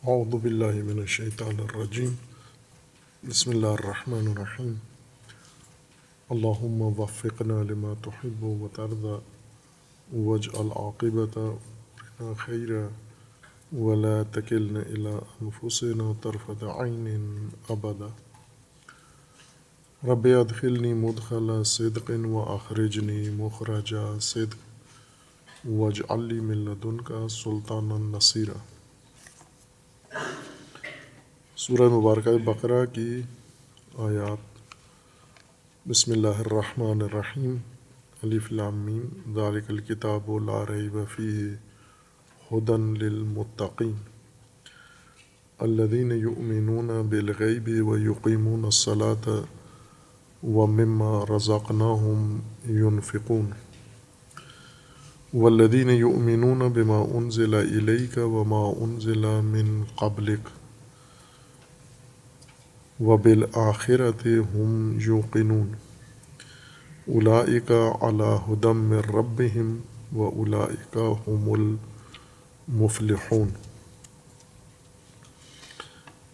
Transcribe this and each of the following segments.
اعوذ باللہ من الشیطان الرجیم بسم اللہ الرحمن الرحیم اللہم وفقنا لما تحب وترضى واجعل عاقبۃ امورنا خیرا ولا تکلنا الی انفسنا طرفۃ عین ابدا رب ادخلنی مدخل صدق واخرجنی مخرج صدق واجعل لی من لدنک سلطانا نصیرا۔ سورہ مبارکہ بقرہ کی آیات۔ بسم اللہ الرحمن الرحیم۔ الف لام میم ذالک الکتاب لا ریب فیہ ھدی للمتقین الذین یؤمنون بالغیب ویقیمون الصلاة ومما رزقناہم ینفقون والذین یؤمنون بما انزل الیک وما انزل من قبلک وبالآخرۃ ھم یوقنون اولئک علی ھدی من ربہم واولئک ھم المفلحون۔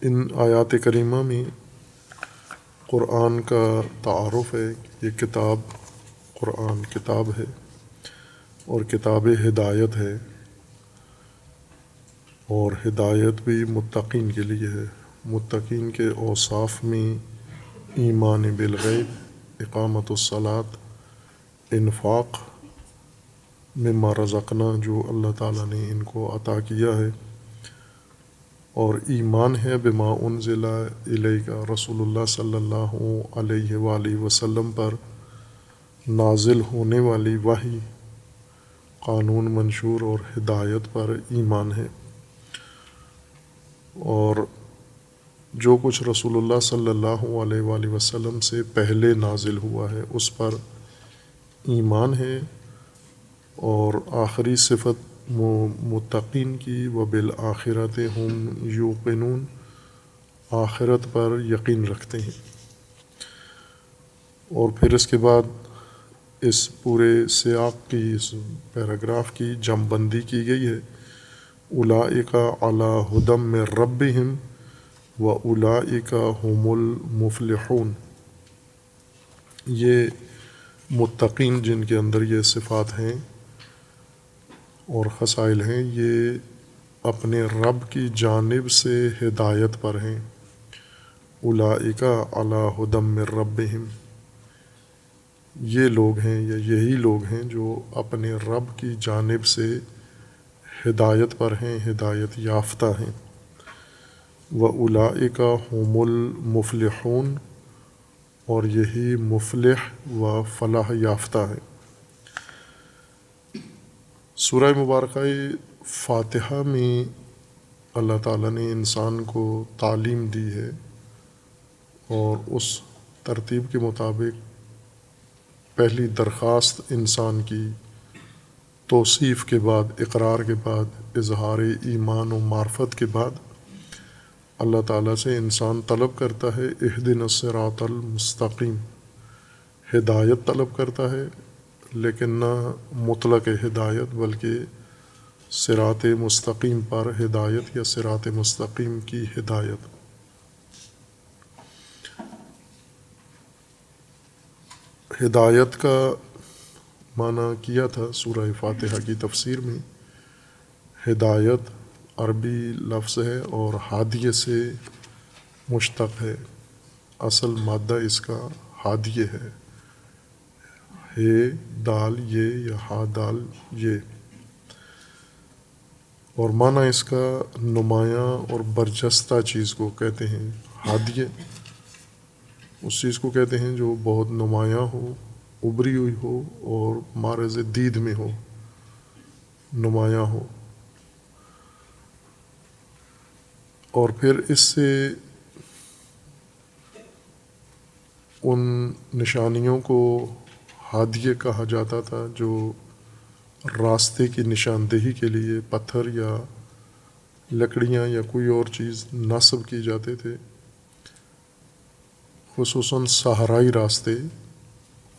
ان آیات کریمہ میں قرآن کا تعارف ہے۔ یہ قرآن کتاب ہے اور کتاب ہدایت ہے، اور ہدایت بھی متقین کے لیے ہے۔ متقین کے اوصاف میں ایمان بالغیب، اقامت الصلاۃ، انفاق مما رزقنا جو اللہ تعالیٰ نے ان کو عطا کیا ہے، اور ایمان ہے بما انزل الیک رسول اللہ صلی اللہ علیہ وآلہ وسلم پر نازل ہونے والی وحی، قانون منشور اور ہدایت پر ایمان ہے، اور جو کچھ رسول اللہ صلی اللہ علیہ وآلہ وسلم سے پہلے نازل ہوا ہے اس پر ایمان ہے، اور آخری صفت متقین کی وبالآخرۃ ھم یوقنون، آخرت پر یقین رکھتے ہیں۔ اور پھر اس کے بعد اس پورے سیاق کی، اس پیراگراف کی جمع بندی کی گئی ہے۔ اولئک علی ھدی من ربہم واولئک ھم المفلحون۔ یہ متقین جن کے اندر یہ صفات ہیں اور خصائل ہیں، یہ اپنے رب کی جانب سے ہدایت پر ہیں۔ اولئک علی ھدی من ربہم، یہ لوگ ہیں یا یہی لوگ ہیں جو اپنے رب کی جانب سے ہدایت پر ہیں، ہدایت یافتہ ہیں۔ وَأُولَئِكَ هُمُ الْمُفْلِحُونَ، اور یہی مفلح و فلاح یافتہ ہے۔ سورہ مبارکہ فاتحہ میں اللہ تعالیٰ نے انسان کو تعلیم دی ہے، اور اس ترتیب کے مطابق پہلی درخواست انسان کی توصیف کے بعد، اقرار کے بعد، اظہار ایمان و معرفت کے بعد اللہ تعالیٰ سے انسان طلب کرتا ہے اہدنا الصراط المستقیم، ہدایت طلب کرتا ہے، لیکن نہ مطلق ہدایت بلکہ صراط مستقیم پر ہدایت یا صراط مستقیم کی ہدایت۔ ہدایت کا معنی کیا تھا سورہ فاتحہ کی تفسیر میں۔ ہدایت عربی لفظ ہے اور ہادیہ سے مشتق ہے، اصل مادہ اس کا ہادیہ ہے، ہے دال یہ یا ہا دال یہ، اور معنی اس کا نمایاں اور برجستہ چیز کو کہتے ہیں۔ ہادیہ اس چیز کو کہتے ہیں جو بہت نمایاں ہو، ابھری ہوئی ہو اور معرض دید میں ہو، نمایاں ہو، اور پھر اس سے ان نشانیوں کو ہادیہ کہا جاتا تھا جو راستے کی نشاندہی کے لیے پتھر یا لکڑیاں یا کوئی اور چیز نصب کی جاتے تھے، خصوصاً صحرائی راستے۔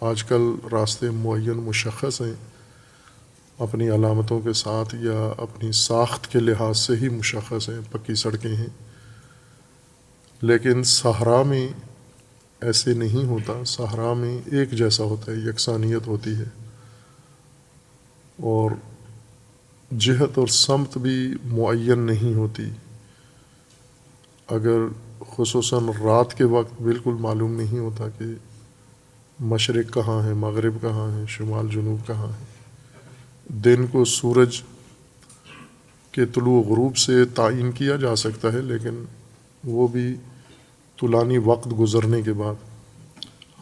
آج کل راستے معین مشخص ہیں، اپنی علامتوں کے ساتھ یا اپنی ساخت کے لحاظ سے ہی مشخص ہیں، پکی سڑکیں ہیں، لیکن صحرا میں ایسے نہیں ہوتا۔ صحرا میں ایک جیسا ہوتا ہے، یکسانیت ہوتی ہے، اور جہت اور سمت بھی معین نہیں ہوتی۔ اگر خصوصاً رات کے وقت بالکل معلوم نہیں ہوتا کہ مشرق کہاں ہے، مغرب کہاں ہے، شمال جنوب کہاں ہے۔ دن کو سورج کے طلوع و غروب سے تعین کیا جا سکتا ہے، لیکن وہ بھی طولانی وقت گزرنے کے بعد،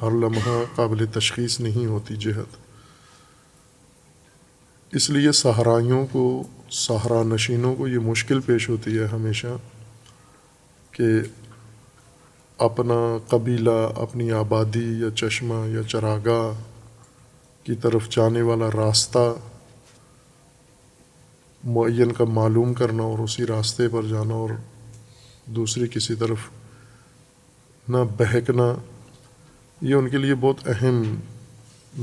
ہر لمحہ قابل تشخیص نہیں ہوتی جہت۔ اس لیے صحرائیوں کو، صحرا نشینوں کو یہ مشکل پیش ہوتی ہے ہمیشہ کہ اپنا قبیلہ، اپنی آبادی یا چشمہ یا چراگاہ کی طرف جانے والا راستہ معین کا معلوم کرنا اور اسی راستے پر جانا، اور دوسری کسی طرف نہ بہکنا، یہ ان کے لیے بہت اہم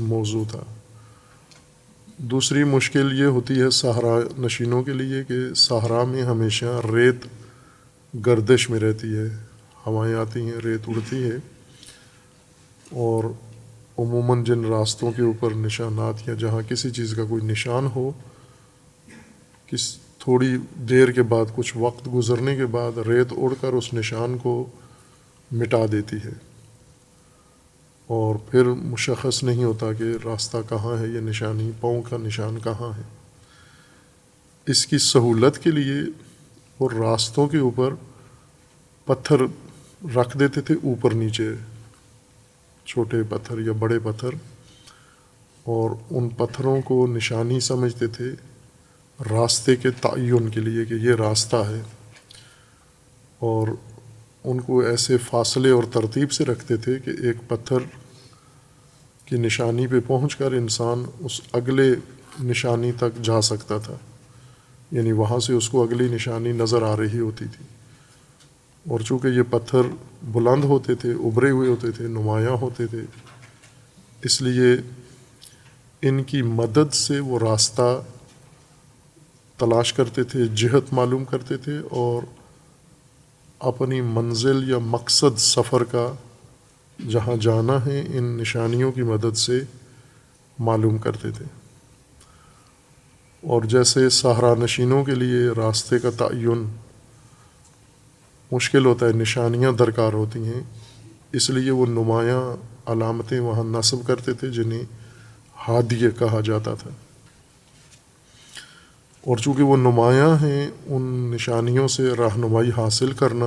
موضوع تھا۔ دوسری مشکل یہ ہوتی ہے صحرا نشینوں کے لیے کہ صحرا میں ہمیشہ ریت گردش میں رہتی ہے، ہوائیں آتی ہیں، ریت اڑتی ہے، اور عموماً جن راستوں کے اوپر نشانات یا جہاں کسی چیز کا کوئی نشان ہو، تھوڑی دیر کے بعد، کچھ وقت گزرنے کے بعد ریت اڑ کر اس نشان کو مٹا دیتی ہے، اور پھر مشخص نہیں ہوتا کہ راستہ کہاں ہے، یہ نشانی پاؤں کا نشان کہاں ہے۔ اس کی سہولت کے لیے وہ راستوں کے اوپر پتھر رکھ دیتے تھے، اوپر نیچے، چھوٹے پتھر یا بڑے پتھر، اور ان پتھروں کو نشانی سمجھتے تھے راستے کے تعین کے لیے کہ یہ راستہ ہے، اور ان کو ایسے فاصلے اور ترتیب سے رکھتے تھے کہ ایک پتھر کی نشانی پہ پہنچ کر انسان اس اگلے نشانی تک جا سکتا تھا، یعنی وہاں سے اس کو اگلی نشانی نظر آ رہی ہوتی تھی۔ اور چونکہ یہ پتھر بلند ہوتے تھے، ابھرے ہوئے ہوتے تھے، نمایاں ہوتے تھے، اس لیے ان کی مدد سے وہ راستہ تلاش کرتے تھے، جہت معلوم کرتے تھے، اور اپنی منزل یا مقصد سفر کا جہاں جانا ہے ان نشانیوں کی مدد سے معلوم کرتے تھے۔ اور جیسے صحرا نشینوں کے لیے راستے کا تعین مشکل ہوتا ہے، نشانیاں درکار ہوتی ہیں، اس لیے وہ نمایاں علامتیں وہاں نصب کرتے تھے جنہیں ہادیہ کہا جاتا تھا، اور چونکہ وہ نمایاں ہیں، ان نشانیوں سے رہنمائی حاصل کرنا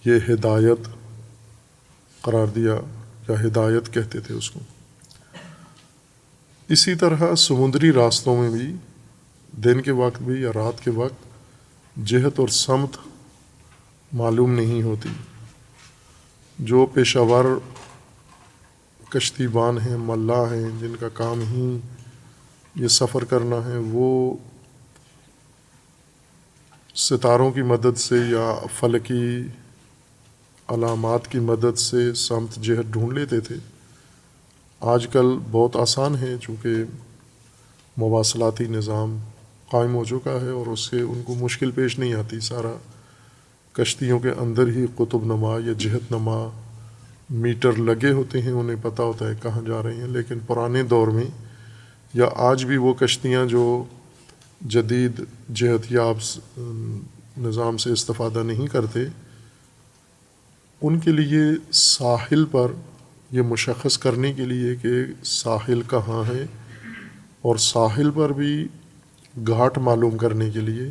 یہ ہدایت قرار دیا، یا ہدایت کہتے تھے اس کو۔ اسی طرح سمندری راستوں میں بھی دن کے وقت بھی یا رات کے وقت جہت اور سمت معلوم نہیں ہوتی۔ جو پیشہ ور کشتی بان ہیں، ملاح ہیں، جن کا کام ہی یہ سفر کرنا ہے، وہ ستاروں کی مدد سے یا فلکی علامات کی مدد سے سمت جہت ڈھونڈ لیتے تھے۔ آج کل بہت آسان ہے، چونکہ مواصلاتی نظام قائم ہو چکا ہے، اور اس سے ان کو مشکل پیش نہیں آتی۔ سارا کشتیوں کے اندر ہی قطب نما یا جہت نما میٹر لگے ہوتے ہیں، انہیں پتہ ہوتا ہے کہاں جا رہے ہیں۔ لیکن پرانے دور میں یا آج بھی وہ کشتیاں جو جدید جہت یاب نظام سے استفادہ نہیں کرتے، ان کے لیے ساحل پر یہ مشخص کرنے کے لیے کہ ساحل کہاں ہے، اور ساحل پر بھی گھاٹ معلوم کرنے کے لیے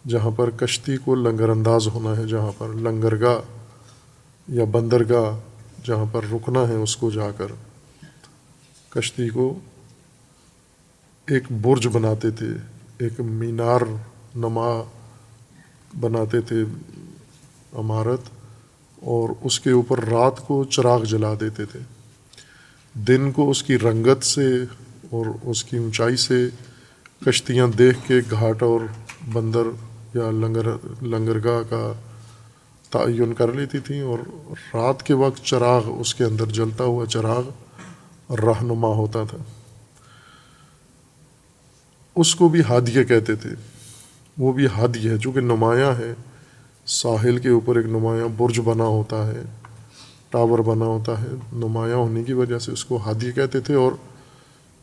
جہاں پر کشتی کو لنگر انداز ہونا ہے، جہاں پر لنگرگاہ یا بندرگاہ جہاں پر رکنا ہے، اس کو جا کر کشتی کو ایک برج بناتے تھے، ایک مینار نما بناتے تھے عمارت، اور اس کے اوپر رات کو چراغ جلا دیتے تھے۔ دن کو اس کی رنگت سے اور اس کی اونچائی سے کشتیاں دیکھ کے گھاٹ اور بندر یا لنگرگاہ کا تعین کر لیتی تھیں، اور رات کے وقت چراغ، اس کے اندر جلتا ہوا چراغ رہنما ہوتا تھا۔ اس کو بھی ہادیہ کہتے تھے. وہ بھی ہادی ہے چونکہ نمایاں ہے. ساحل کے اوپر ایک نمایاں برج بنا ہوتا ہے، ٹاور بنا ہوتا ہے، نمایاں ہونے کی وجہ سے اس کو ہادی کہتے تھے. اور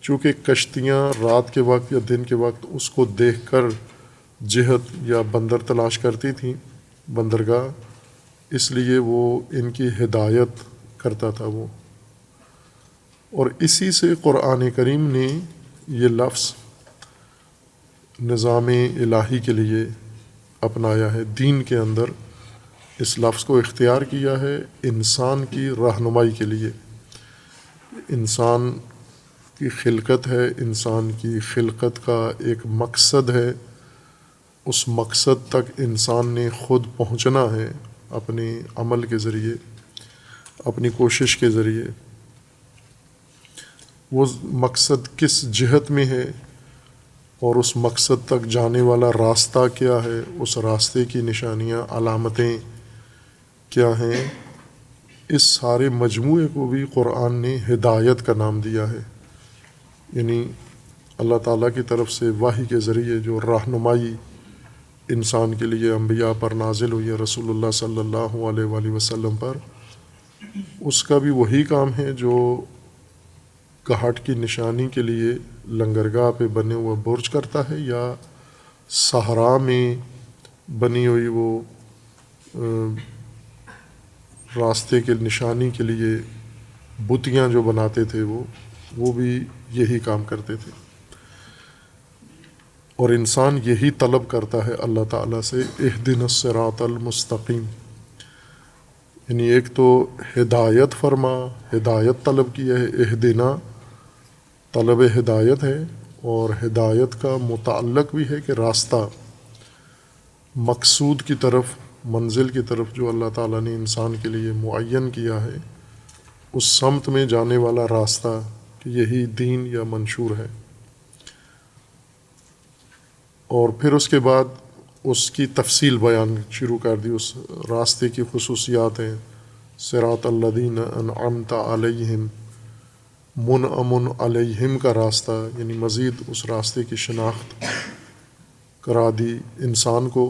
چونکہ کشتیاں رات کے وقت یا دن کے وقت اس کو دیکھ کر جہت یا بندر تلاش کرتی تھیں، بندرگاہ، اس لیے وہ ان کی ہدایت کرتا تھا وہ. اور اسی سے قرآن کریم نے یہ لفظ نظام الہی کے لیے اپنایا ہے. دین کے اندر اس لفظ کو اختیار کیا ہے انسان کی رہنمائی کے لیے. انسان کی خلقت ہے، انسان کی خلقت کا ایک مقصد ہے. اس مقصد تک انسان نے خود پہنچنا ہے اپنے عمل کے ذریعے، اپنی کوشش کے ذریعے. وہ مقصد کس جہت میں ہے اور اس مقصد تک جانے والا راستہ کیا ہے، اس راستے کی نشانیاں، علامتیں کیا ہیں، اس سارے مجموعے کو بھی قرآن نے ہدایت کا نام دیا ہے. یعنی اللہ تعالیٰ کی طرف سے وحی کے ذریعے جو رہنمائی انسان کے لیے انبیاء پر نازل ہوئی ہے، رسول اللہ صلی اللہ علیہ وآلہ وسلم پر، اس کا بھی وہی کام ہے جو گھاٹ کی نشانی کے لیے لنگرگاہ پہ بنے ہوا برج کرتا ہے، یا صحرا میں بنی ہوئی وہ راستے کے نشانی کے لیے بتیاں جو بناتے تھے وہ بھی یہی کام کرتے تھے. اور انسان یہی طلب کرتا ہے اللہ تعالیٰ سے، اہدنا الصراط المستقیم. یعنی ایک تو ہدایت فرما، ہدایت طلب کیا ہے، اہدنا طلب ہدایت ہے، اور ہدایت کا متعلق بھی ہے کہ راستہ، مقصود کی طرف، منزل کی طرف جو اللہ تعالیٰ نے انسان کے لیے معین کیا ہے، اس سمت میں جانے والا راستہ، کہ یہی دین یا منشور ہے. اور پھر اس کے بعد اس کی تفصیل بیان شروع کر دی. اس راستے کی خصوصیات ہیں، صراط الذین انعمت علیہم، منعم علیہم کا راستہ، یعنی مزید اس راستے کی شناخت کرا دی انسان کو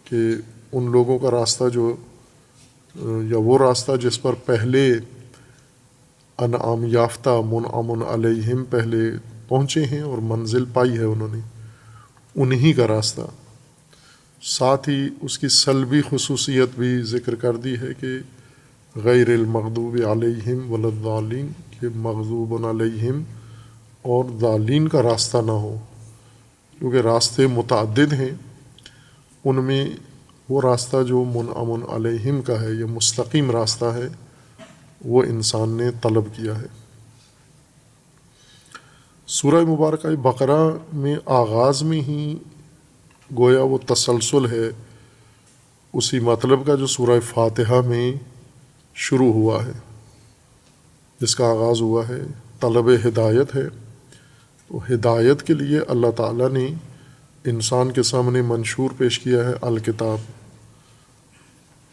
کہ ان لوگوں کا راستہ جو، یا وہ راستہ جس پر پہلے انعام یافتہ منعم علیہم پہلے پہنچے ہیں اور منزل پائی ہے انہوں نے، انہی کا راستہ. ساتھ ہی اس کی سلبی خصوصیت بھی ذکر کر دی ہے کہ غیر المغضوب علیہم ولا الضالین، کہ مغضوب علیہم اور ضالین کا راستہ نہ ہو، کیونکہ راستے متعدد ہیں، ان میں وہ راستہ جو منعم علیہم کا ہے، یہ مستقیم راستہ ہے، وہ انسان نے طلب کیا ہے. سورہ مبارکہ بقرہ میں آغاز میں ہی گویا وہ تسلسل ہے اسی مطلب کا جو سورہ فاتحہ میں شروع ہوا ہے، جس کا آغاز ہوا ہے طلب ہدایت ہے. تو ہدایت کے لیے اللہ تعالیٰ نے انسان کے سامنے منشور پیش کیا ہے الکتاب،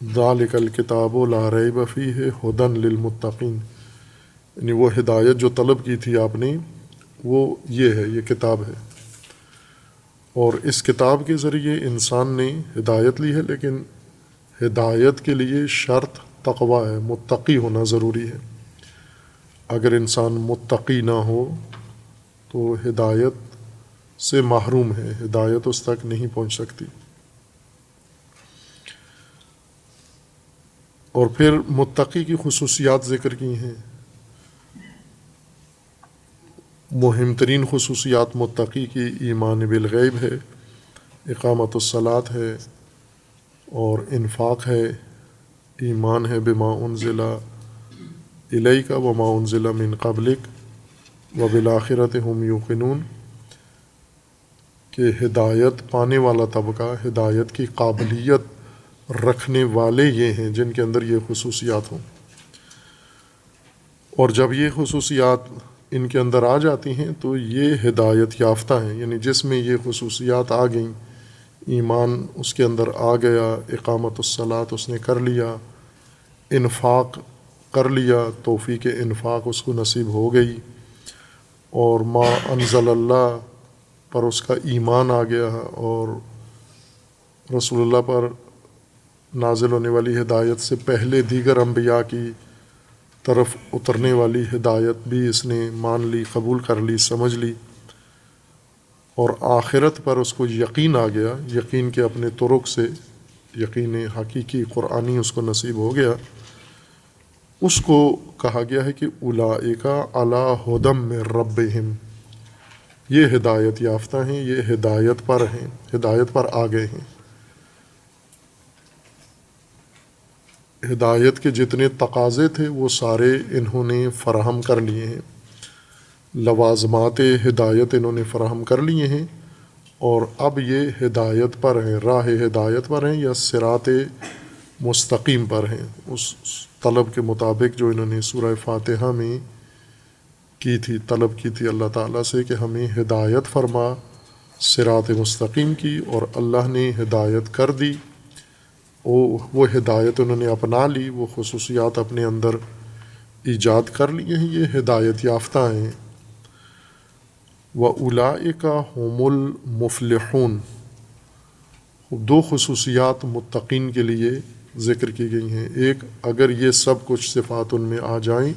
ذالک الکتاب لا ریب فیہ ھدی للمتقین. یعنی وہ ہدایت جو طلب کی تھی آپ نے، وہ یہ ہے، یہ کتاب ہے. اور اس کتاب کے ذریعے انسان نے ہدایت لی ہے، لیکن ہدایت کے لیے شرط تقویٰ ہے، متقی ہونا ضروری ہے. اگر انسان متقی نہ ہو تو ہدایت سے محروم ہے، ہدایت اس تک نہیں پہنچ سکتی. اور پھر متقی کی خصوصیات ذکر کی ہیں. مہم ترین خصوصیات متقی کی ایمان بالغیب ہے، اقامت الصلاۃ ہے، اور انفاق ہے، ایمان ہے بما انزل الیک وما انزل من قبلک وبالآخرۃ ہم یوقنون. کہ ہدایت پانے والا طبقہ، ہدایت کی قابلیت رکھنے والے یہ ہیں جن کے اندر یہ خصوصیات ہوں. اور جب یہ خصوصیات ان کے اندر آ جاتی ہیں تو یہ ہدایت یافتہ ہیں. یعنی جس میں یہ خصوصیات آ گئیں، ایمان اس کے اندر آ گیا، اقامت الصلاۃ اس نے کر لیا، انفاق کر لیا، توفیق انفاق اس کو نصیب ہو گئی، اور ما انزل اللہ پر اس کا ایمان آ گیا اور رسول اللہ پر نازل ہونے والی ہدایت سے پہلے دیگر انبیاء کی طرف اترنے والی ہدایت بھی اس نے مان لی، قبول کر لی، سمجھ لی، اور آخرت پر اس کو یقین آ گیا، یقین کے اپنے طرق سے یقین حقیقی قرآنی اس کو نصیب ہو گیا، اس کو کہا گیا ہے کہ اولئک علی ھدی من ربہم، یہ ہدایت یافتہ ہیں، یہ ہدایت پر ہیں، ہدایت پر آ گئے ہیں۔ ہدایت کے جتنے تقاضے تھے وہ سارے انہوں نے فراہم کر لیے ہیں، لوازمات ہدایت انہوں نے فراہم کر لیے ہیں، اور اب یہ ہدایت پر ہیں، راہ ہدایت پر ہیں یا صراط مستقیم پر ہیں، اس طلب کے مطابق جو انہوں نے سورہ فاتحہ میں کی تھی، طلب کی تھی اللہ تعالیٰ سے کہ ہمیں ہدایت فرما صراط مستقیم کی، اور اللہ نے ہدایت کر دی، وہ ہدایت انہوں نے اپنا لی، وہ خصوصیات اپنے اندر ایجاد کر لیے ہیں، یہ ہدایت یافتہ ہیں۔ وَأُولَئِكَ هُمُ الْمُفْلِحُونَ، دو خصوصیات متقین کے لیے ذکر کی گئی ہیں، ایک اگر یہ سب کچھ صفات ان میں آ جائیں،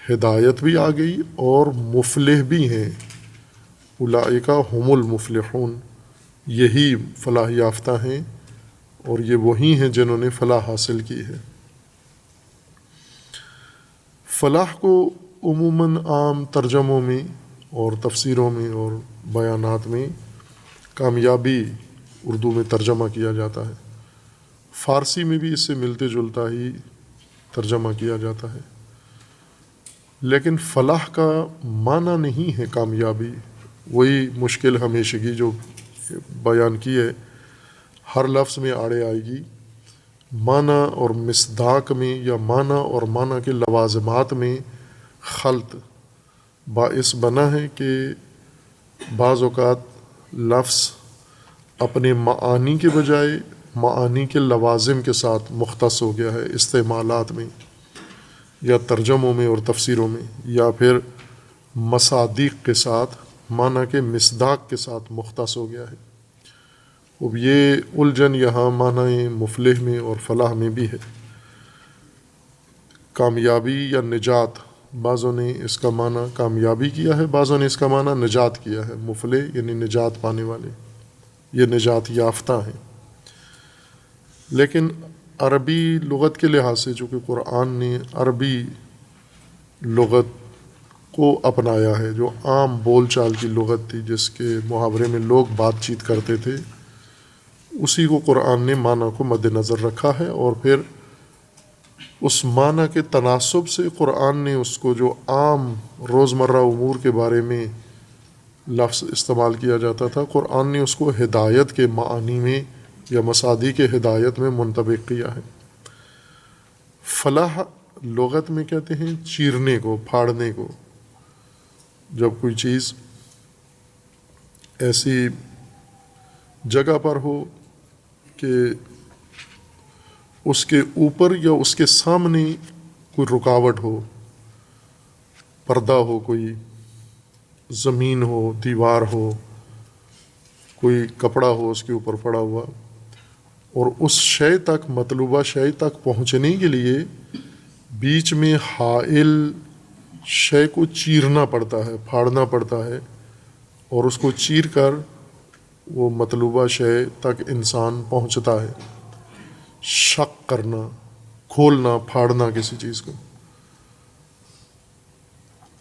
ہدایت بھی آ گئی اور مفلح بھی ہیں، اولئک هم المفلحون، یہی فلاح یافتہ ہیں اور یہ وہی ہیں جنہوں نے فلاح حاصل کی ہے۔ فلاح کو عموماً عام ترجموں میں اور تفسیروں میں اور بیانات میں کامیابی اردو میں ترجمہ کیا جاتا ہے، فارسی میں بھی اس سے ملتے جلتا ہی ترجمہ کیا جاتا ہے، لیکن فلاح کا معنی نہیں ہے کامیابی، وہی مشکل ہمیشگی جو بیان کی ہے، ہر لفظ میں آڑے آئے گی، معنی اور مصداق میں یا معنی اور معنی کے لوازمات میں خلط باعث بنا ہے کہ بعض اوقات لفظ اپنے معانی کے بجائے معانی کے لوازم کے ساتھ مختص ہو گیا ہے استعمالات میں یا ترجموں میں اور تفسیروں میں، یا پھر مصادیق کے ساتھ معنی کے مصداق کے ساتھ مختص ہو گیا ہے۔ اب یہ الجھن یہاں معنی مفلح میں اور فلاح میں بھی ہے۔ کامیابی یا نجات، بعضوں نے اس کا معنی کامیابی کیا ہے، بعضوں نے اس کا معنی نجات کیا ہے، مفلح یعنی نجات پانے والے، یہ نجات یافتہ ہیں۔ لیکن عربی لغت کے لحاظ سے چونکہ قرآن نے عربی لغت کو اپنایا ہے، جو عام بول چال کی لغت تھی، جس کے محاورے میں لوگ بات چیت کرتے تھے، اسی کو قرآن نے معنی کو مد نظر رکھا ہے، اور پھر اس معنی کے تناسب سے قرآن نے اس کو جو عام روزمرہ امور کے بارے میں لفظ استعمال کیا جاتا تھا، قرآن نے اس کو ہدایت کے معانی میں یا مصادیق ہدایت میں منطبق کیا ہے۔ فلاح لغت میں کہتے ہیں چیرنے کو، پھاڑنے کو، جب کوئی چیز ایسی جگہ پر ہو کہ اس کے اوپر یا اس کے سامنے کوئی رکاوٹ ہو، پردہ ہو، کوئی زمین ہو، دیوار ہو، کوئی کپڑا ہو اس کے اوپر پڑا ہوا، اور اس شے تک، مطلوبہ شے تک پہنچنے کے لیے بیچ میں حائل شے کو چیرنا پڑتا ہے، پھاڑنا پڑتا ہے، اور اس کو چیر کر وہ مطلوبہ شے تک انسان پہنچتا ہے۔ شق کرنا، کھولنا، پھاڑنا کسی چیز کو۔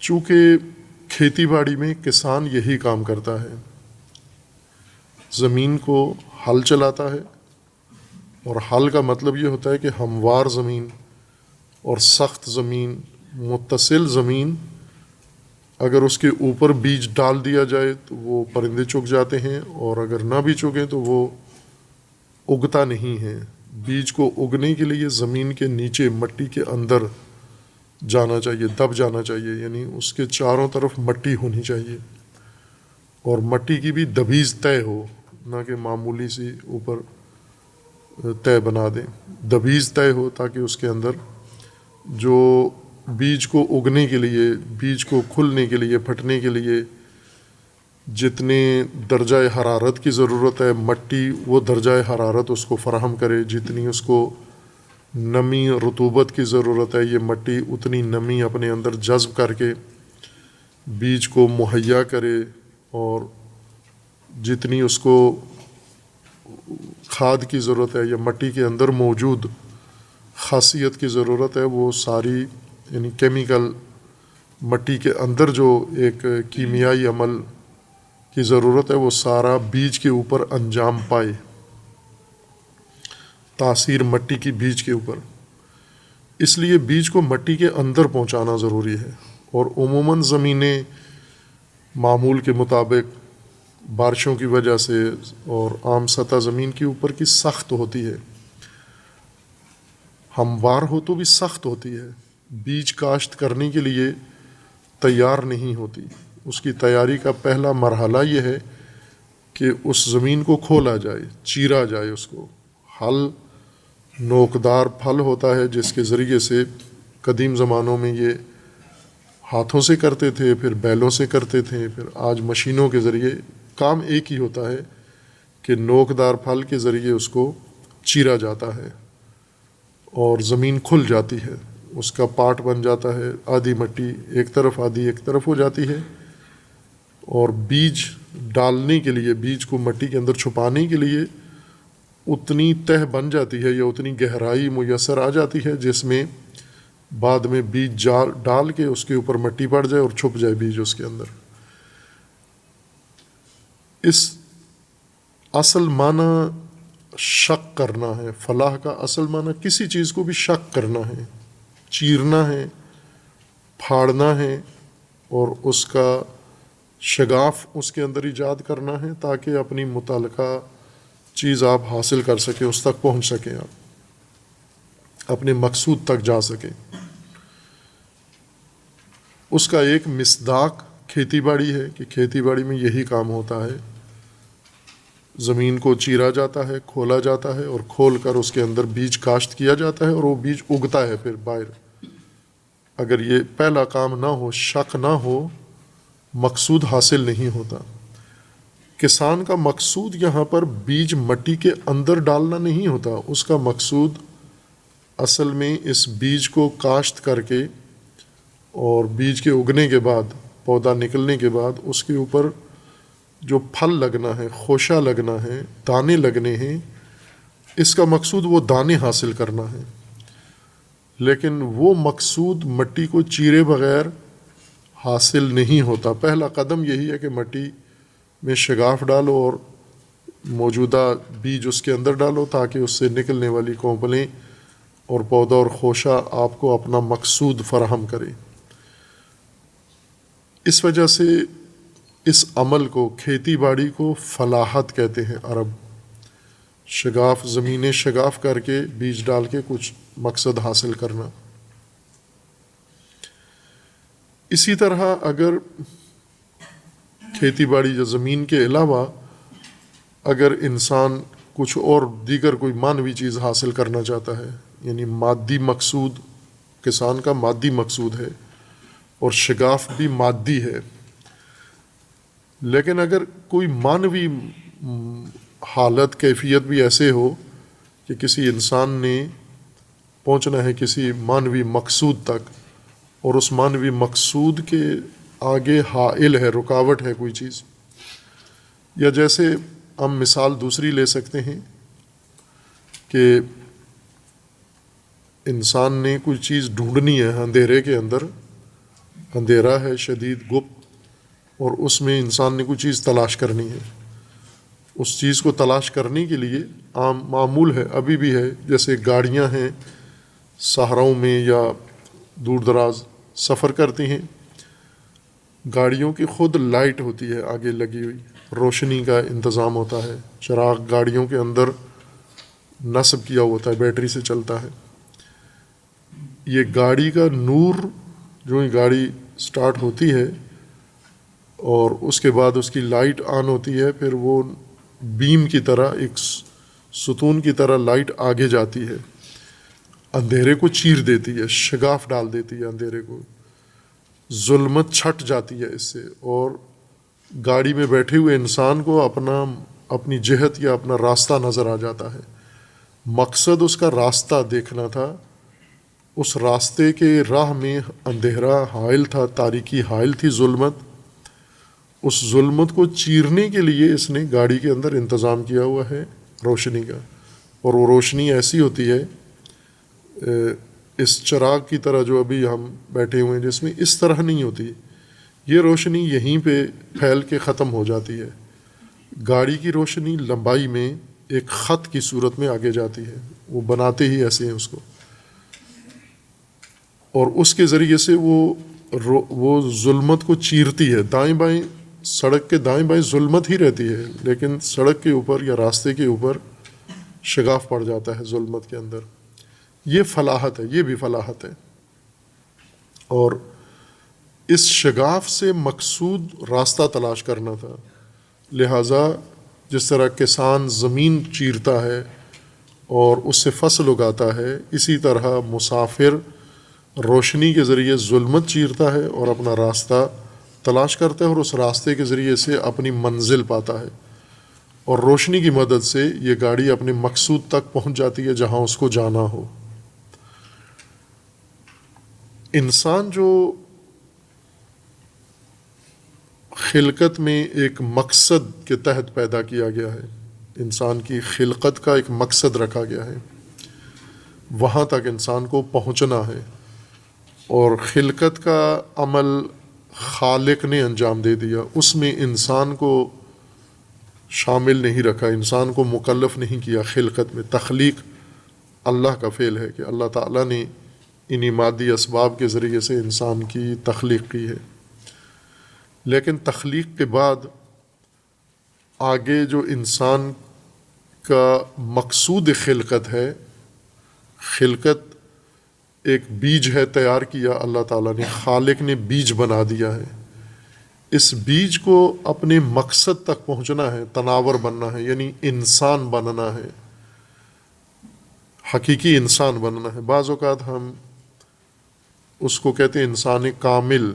چونکہ کھیتی باڑی میں کسان یہی کام کرتا ہے، زمین کو ہل چلاتا ہے، اور ہل کا مطلب یہ ہوتا ہے کہ ہموار زمین اور سخت زمین، متصل زمین، اگر اس کے اوپر بیج ڈال دیا جائے تو وہ پرندے چگ جاتے ہیں، اور اگر نہ بھی چگیں تو وہ اگتا نہیں ہے۔ بیج کو اگنے کے لیے زمین کے نیچے مٹی کے اندر جانا چاہیے، دب جانا چاہیے، یعنی اس کے چاروں طرف مٹی ہونی چاہیے، اور مٹی کی بھی دبیز طے ہو، نہ کہ معمولی سی اوپر طے بنا دیں، دبیز طے ہو، تاکہ اس کے اندر جو بیج کو اگنے کے لیے، بیج کو کھلنے کے لیے، پھٹنے کے لیے جتنے درجہ حرارت کی ضرورت ہے مٹی وہ درجہ حرارت اس کو فراہم کرے، جتنی اس کو نمی رطوبت کی ضرورت ہے یہ مٹی اتنی نمی اپنے اندر جذب کر کے بیج کو مہیا کرے، اور جتنی اس کو کھاد کی ضرورت ہے یا مٹی کے اندر موجود خاصیت کی ضرورت ہے وہ ساری، یعنی کیمیکل مٹی کے اندر جو ایک کیمیائی عمل کی ضرورت ہے وہ سارا بیج کے اوپر انجام پائے، تاثیر مٹی کی بیج کے اوپر۔ اس لیے بیج کو مٹی کے اندر پہنچانا ضروری ہے، اور عموماً زمینیں معمول کے مطابق بارشوں کی وجہ سے اور عام سطح زمین کے اوپر کی سخت ہوتی ہے، ہموار ہو تو بھی سخت ہوتی ہے، بیج کاشت کرنے کے لیے تیار نہیں ہوتی۔ اس کی تیاری کا پہلا مرحلہ یہ ہے کہ اس زمین کو کھولا جائے، چیرا جائے اس کو۔ ہل نوکدار پھل ہوتا ہے جس کے ذریعے سے قدیم زمانوں میں یہ ہاتھوں سے کرتے تھے، پھر بیلوں سے کرتے تھے، پھر آج مشینوں کے ذریعے۔ کام ایک ہی ہوتا ہے کہ نوکدار پھل کے ذریعے اس کو چیرا جاتا ہے اور زمین کھل جاتی ہے، اس کا پارٹ بن جاتا ہے، آدھی مٹی ایک طرف آدھی ایک طرف ہو جاتی ہے، اور بیج ڈالنے کے لیے، بیج کو مٹی کے اندر چھپانے کے لیے اتنی تہ بن جاتی ہے یا اتنی گہرائی میسر آ جاتی ہے جس میں بعد میں بیج ڈال کے اس کے اوپر مٹی پڑ جائے اور چھپ جائے بیج اس کے اندر۔ اس اصل معنی شق کرنا ہے، فلاح کا اصل معنی کسی چیز کو بھی شق کرنا ہے، چیرنا ہے، پھاڑنا ہے، اور اس کا شگاف اس کے اندر ایجاد کرنا ہے تاکہ اپنی متعلقہ چیز آپ حاصل کر سکیں، اس تک پہنچ سکیں، آپ اپنے مقصود تک جا سکیں۔ اس کا ایک مصداق کھیتی باڑی ہے کہ کھیتی باڑی میں یہی کام ہوتا ہے، زمین کو چیرا جاتا ہے، کھولا جاتا ہے، اور کھول کر اس کے اندر بیج کاشت کیا جاتا ہے، اور وہ بیج اگتا ہے پھر باہر۔ اگر یہ پہلا کام نہ ہو، شک نہ ہو، مقصود حاصل نہیں ہوتا۔ کسان کا مقصود یہاں پر بیج مٹی کے اندر ڈالنا نہیں ہوتا، اس کا مقصود اصل میں اس بیج کو کاشت کر کے اور بیج کے اگنے کے بعد، پودا نکلنے کے بعد اس کے اوپر جو پھل لگنا ہے، خوشہ لگنا ہے، دانے لگنے ہیں، اس کا مقصود وہ دانے حاصل کرنا ہے۔ لیکن وہ مقصود مٹی کو چیرے بغیر حاصل نہیں ہوتا۔ پہلا قدم یہی ہے کہ مٹی میں شگاف ڈالو اور موجودہ بیج اس کے اندر ڈالو تاکہ اس سے نکلنے والی کونپلیں اور پودا اور خوشہ آپ کو اپنا مقصود فراہم کرے۔ اس وجہ سے اس عمل کو، کھیتی باڑی کو فلاحت کہتے ہیں عرب۔ شگاف، زمینیں شگاف کر کے بیج ڈال کے کچھ مقصد حاصل کرنا۔ اسی طرح اگر کھیتی باڑی یا زمین کے علاوہ اگر انسان کچھ اور دیگر کوئی معنوی چیز حاصل کرنا چاہتا ہے، یعنی مادی مقصود، کسان کا مادی مقصود ہے اور شگاف بھی مادی ہے، لیکن اگر کوئی معنوی حالت، کیفیت بھی ایسے ہو کہ کسی انسان نے پہنچنا ہے کسی معنوی مقصود تک، اور اس معنوی مقصود کے آگے حائل ہے، رکاوٹ ہے کوئی چیز، یا جیسے ہم مثال دوسری لے سکتے ہیں کہ انسان نے کوئی چیز ڈھونڈنی ہے اندھیرے کے اندر، اندھیرا ہے شدید گپت، اور اس میں انسان نے کوئی چیز تلاش کرنی ہے۔ اس چیز کو تلاش کرنے کے لیے عام معمول ہے، ابھی بھی ہے، جیسے گاڑیاں ہیں صحراؤں میں یا دور دراز سفر کرتی ہیں، گاڑیوں کی خود لائٹ ہوتی ہے آگے لگی ہوئی، روشنی کا انتظام ہوتا ہے، چراغ گاڑیوں کے اندر نصب کیا ہوتا ہے، بیٹری سے چلتا ہے۔ یہ گاڑی کا نور، جو ہی گاڑی سٹارٹ ہوتی ہے اور اس کے بعد اس کی لائٹ آن ہوتی ہے، پھر وہ بیم کی طرح، ایک ستون کی طرح لائٹ آگے جاتی ہے، اندھیرے کو چیر دیتی ہے، شگاف ڈال دیتی ہے اندھیرے کو، ظلمت چھٹ جاتی ہے اس سے، اور گاڑی میں بیٹھے ہوئے انسان کو اپنی جہت یا اپنا راستہ نظر آ جاتا ہے. مقصد اس کا راستہ دیکھنا تھا. اس راستے کے راہ میں اندھیرا حائل تھا، تاریکی حائل تھی، ظلمت. اس ظلمت کو چیرنے کے لیے اس نے گاڑی کے اندر انتظام کیا ہوا ہے روشنی کا. اور وہ روشنی ایسی ہوتی ہے اس چراغ کی طرح جو ابھی ہم بیٹھے ہوئے ہیں جس میں اس طرح نہیں ہوتی. یہ روشنی یہیں پہ پھیل کے ختم ہو جاتی ہے. گاڑی کی روشنی لمبائی میں ایک خط کی صورت میں آگے جاتی ہے. وہ بناتے ہی ایسے ہیں اس کو، اور اس کے ذریعے سے وہ ظلمت کو چیرتی ہے. دائیں بائیں سڑک کے دائیں بائیں ظلمت ہی رہتی ہے، لیکن سڑک کے اوپر یا راستے کے اوپر شگاف پڑ جاتا ہے ظلمت کے اندر. یہ فلاحت ہے، یہ بھی فلاحت ہے. اور اس شگاف سے مقصود راستہ تلاش کرنا تھا. لہٰذا جس طرح کسان زمین چیرتا ہے اور اس سے فصل اگاتا ہے، اسی طرح مسافر روشنی کے ذریعے ظلمت چیرتا ہے اور اپنا راستہ تلاش کرتا ہے، اور اس راستے کے ذریعے سے اپنی منزل پاتا ہے. اور روشنی کی مدد سے یہ گاڑی اپنے مقصود تک پہنچ جاتی ہے جہاں اس کو جانا ہو. انسان جو خلقت میں ایک مقصد کے تحت پیدا کیا گیا ہے، انسان کی خلقت کا ایک مقصد رکھا گیا ہے، وہاں تک انسان کو پہنچنا ہے. اور خلقت کا عمل خالق نے انجام دے دیا، اس میں انسان کو شامل نہیں رکھا، انسان کو مکلف نہیں کیا. خلقت میں تخلیق اللہ کا فعل ہے کہ اللہ تعالیٰ نے انہی مادی اسباب کے ذریعے سے انسان کی تخلیق کی ہے. لیکن تخلیق کے بعد آگے جو انسان کا مقصود خلقت ہے، خلقت ایک بیج ہے تیار کیا اللہ تعالیٰ نے، خالق نے بیج بنا دیا ہے. اس بیج کو اپنے مقصد تک پہنچنا ہے، تناور بننا ہے، یعنی انسان بننا ہے، حقیقی انسان بننا ہے. بعض اوقات ہم اس کو کہتے ہیں انسان کامل.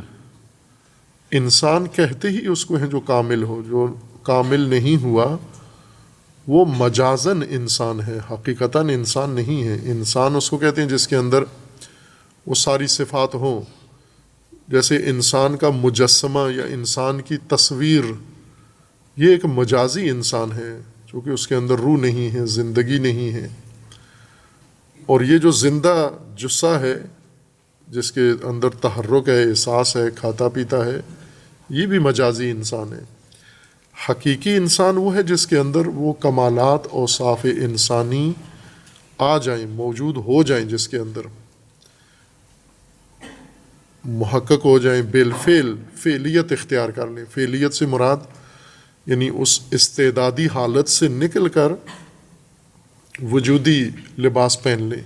انسان کہتے ہی اس کو ہیں جو کامل ہو. جو کامل نہیں ہوا وہ مجازن انسان ہے، حقیقتاً انسان نہیں ہے. انسان اس کو کہتے ہیں جس کے اندر وہ ساری صفات ہوں. جیسے انسان کا مجسمہ یا انسان کی تصویر، یہ ایک مجازی انسان ہے چونکہ اس کے اندر روح نہیں ہے، زندگی نہیں ہے. اور یہ جو زندہ جثہ ہے جس کے اندر تحرک ہے، احساس ہے، کھاتا پیتا ہے، یہ بھی مجازی انسان ہے. حقیقی انسان وہ ہے جس کے اندر وہ کمالات اوصاف انسانی آ جائیں، موجود ہو جائیں، جس کے اندر محقق ہو جائیں، بالفعل فعلیت اختیار کر لیں. فعلیت سے مراد یعنی اس استعدادی حالت سے نکل کر وجودی لباس پہن لیں.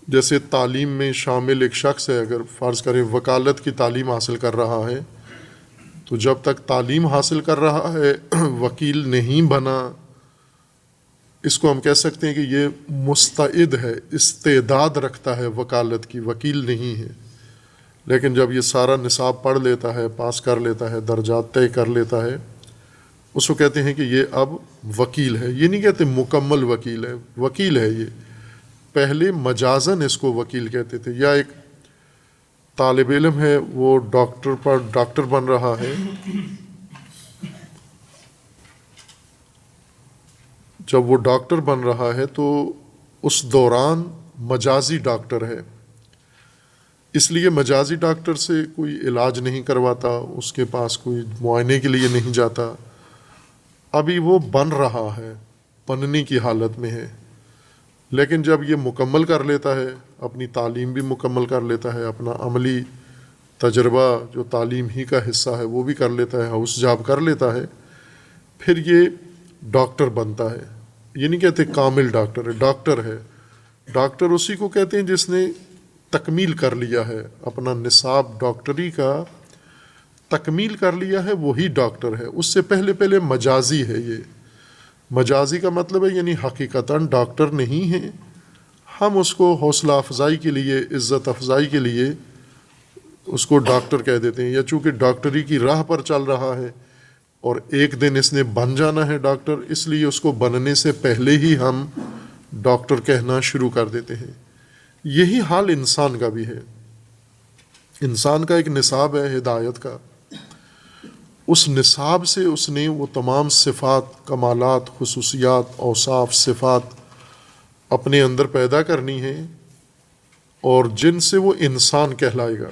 جیسے تعلیم میں شامل ایک شخص ہے، اگر فرض کریں وکالت کی تعلیم حاصل کر رہا ہے، تو جب تک تعلیم حاصل کر رہا ہے وکیل نہیں بنا، اس کو ہم کہہ سکتے ہیں کہ یہ مستعد ہے، استعداد رکھتا ہے وکالت کی، وکیل نہیں ہے. لیکن جب یہ سارا نصاب پڑھ لیتا ہے، پاس کر لیتا ہے، درجات طے کر لیتا ہے، اس کو کہتے ہیں کہ یہ اب وکیل ہے. یہ نہیں کہتے مکمل وکیل ہے، وکیل ہے. یہ پہلے مجازن اس کو وکیل کہتے تھے. یا ایک طالب علم ہے، وہ ڈاکٹر بن رہا ہے، جب وہ ڈاکٹر بن رہا ہے تو اس دوران مجازی ڈاکٹر ہے، اس لیے مجازی ڈاکٹر سے کوئی علاج نہیں کرواتا، اس کے پاس کوئی معائنے کے لیے نہیں جاتا. ابھی وہ بن رہا ہے، بننے کی حالت میں ہے. لیکن جب یہ مکمل کر لیتا ہے، اپنی تعلیم بھی مکمل کر لیتا ہے، اپنا عملی تجربہ جو تعلیم ہی کا حصہ ہے وہ بھی کر لیتا ہے، ہاؤس جاب کر لیتا ہے، پھر یہ ڈاکٹر بنتا ہے. یہ نہیں کہتے کامل ڈاکٹر ہے، ڈاکٹر ہے. ڈاکٹر اسی کو کہتے ہیں جس نے تکمیل کر لیا ہے، اپنا نصاب ڈاکٹری کا تکمیل کر لیا ہے، وہی ڈاکٹر ہے. اس سے پہلے مجازی ہے. یہ مجازی کا مطلب ہے یعنی حقیقتاً ڈاکٹر نہیں ہے، ہم اس کو حوصلہ افزائی کے لیے، عزت افزائی کے لیے اس کو ڈاکٹر کہہ دیتے ہیں، یا چونکہ ڈاکٹری کی راہ پر چل رہا ہے اور ایک دن اس نے بن جانا ہے ڈاکٹر، اس لیے اس کو بننے سے پہلے ہی ہم ڈاکٹر کہنا شروع کر دیتے ہیں۔ یہی حال انسان کا بھی ہے۔ انسان کا ایک نصاب ہے ہدایت کا، اس نصاب سے اس نے وہ تمام صفات، کمالات، خصوصیات، اوصاف، صفات اپنے اندر پیدا کرنی ہیں، اور جن سے وہ انسان کہلائے گا۔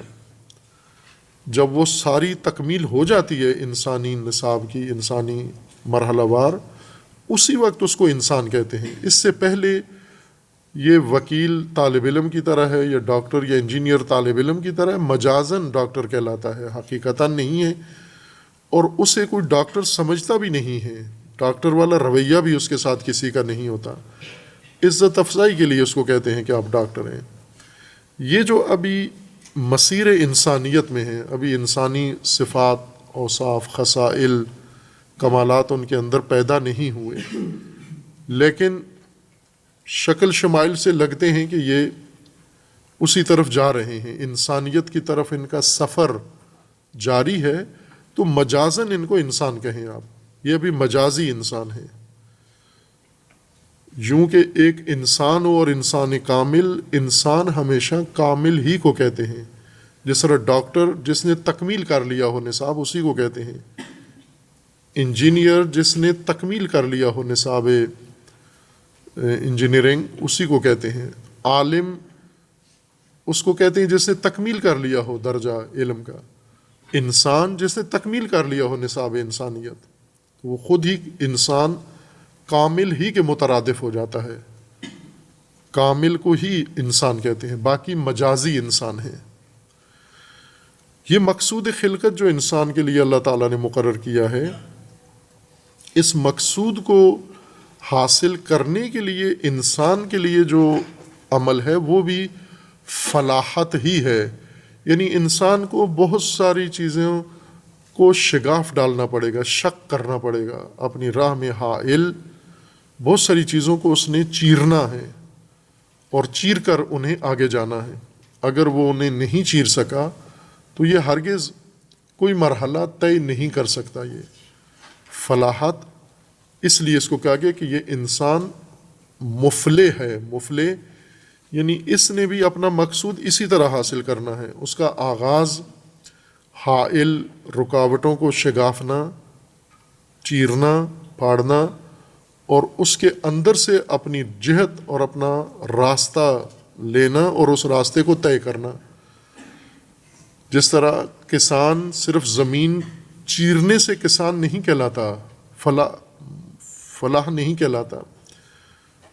جب وہ ساری تکمیل ہو جاتی ہے انسانی نصاب کی، انسانی مرحلہ وار، اسی وقت اس کو انسان کہتے ہیں۔ اس سے پہلے یہ وکیل طالب علم کی طرح ہے، یا ڈاکٹر یا انجینئر طالب علم کی طرح مجازن ڈاکٹر کہلاتا ہے، حقیقتاً نہیں ہے، اور اسے کوئی ڈاکٹر سمجھتا بھی نہیں ہے۔ ڈاکٹر والا رویہ بھی اس کے ساتھ کسی کا نہیں ہوتا۔ عزت افزائی کے لیے اس کو کہتے ہیں کہ آپ ڈاکٹر ہیں۔ یہ جو ابھی مسیر انسانیت میں ہے، ابھی انسانی صفات، اوصاف، خصائل، کمالات ان کے اندر پیدا نہیں ہوئے، لیکن شکل شمائل سے لگتے ہیں کہ یہ اسی طرف جا رہے ہیں، انسانیت کی طرف ان کا سفر جاری ہے، تو مجازن ان کو انسان کہیں آپ، یہ ابھی مجازی انسان ہے۔ یوں کہ ایک انسان ہو اور انسان کامل، انسان ہمیشہ کامل ہی کو کہتے ہیں۔ جس طرح ڈاکٹر جس نے تکمیل کر لیا ہو نصاب، اسی کو کہتے ہیں۔ انجینئر جس نے تکمیل کر لیا ہو نصاب انجینئرنگ، اسی کو کہتے ہیں۔ عالم اس کو کہتے ہیں جس نے تکمیل کر لیا ہو درجہ علم کا۔ انسان جس نے تکمیل کر لیا ہو نصاب انسانیت، وہ خود ہی انسان کامل ہی کے مترادف ہو جاتا ہے۔ کامل کو ہی انسان کہتے ہیں، باقی مجازی انسان ہیں۔ یہ مقصود خلقت جو انسان کے لیے اللہ تعالیٰ نے مقرر کیا ہے، اس مقصود کو حاصل کرنے کے لیے انسان کے لیے جو عمل ہے وہ بھی فلاحت ہی ہے۔ یعنی انسان کو بہت ساری چیزوں کو شگاف ڈالنا پڑے گا، شق کرنا پڑے گا، اپنی راہ میں حائل بہت ساری چیزوں کو اس نے چیرنا ہے، اور چیر کر انہیں آگے جانا ہے۔ اگر وہ انہیں نہیں چیر سکا تو یہ ہرگز کوئی مرحلہ طے نہیں کر سکتا۔ یہ فلاحت اس لیے اس کو کہا گیا کہ یہ انسان مفلح ہے۔ مفلح یعنی اس نے بھی اپنا مقصود اسی طرح حاصل کرنا ہے۔ اس کا آغاز حائل رکاوٹوں کو شگافنا، چیرنا، پھاڑنا، اور اس کے اندر سے اپنی جہت اور اپنا راستہ لینا اور اس راستے کو طے کرنا۔ جس طرح کسان صرف زمین چیرنے سے کسان نہیں کہلاتا، فلاح نہیں کہلاتا،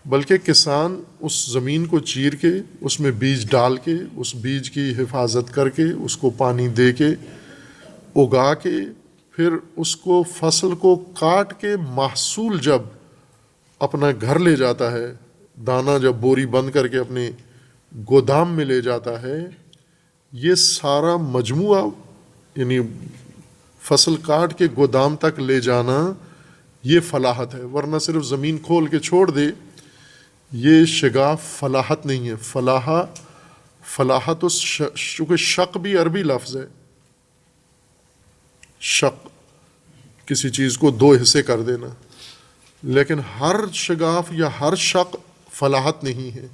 بلکہ کسان اس زمین کو چیر کے اس میں بیج ڈال کے، اس بیج کی حفاظت کر کے، اس کو پانی دے کے، اگا کے، پھر اس کو فصل کو کاٹ کے محصول جب اپنا گھر لے جاتا ہے، دانہ جب بوری بند کر کے اپنے گودام میں لے جاتا ہے، یہ سارا مجموعہ یعنی فصل کاٹ کے گودام تک لے جانا یہ فلاحت ہے۔ ورنہ صرف زمین کھول کے چھوڑ دے، یہ شگاف فلاحت نہیں ہے۔ فلاحت اس چونکہ شق بھی عربی لفظ ہے، شق کسی چیز کو دو حصے کر دینا، لیکن ہر شگاف یا ہر شق فلاحت نہیں ہے۔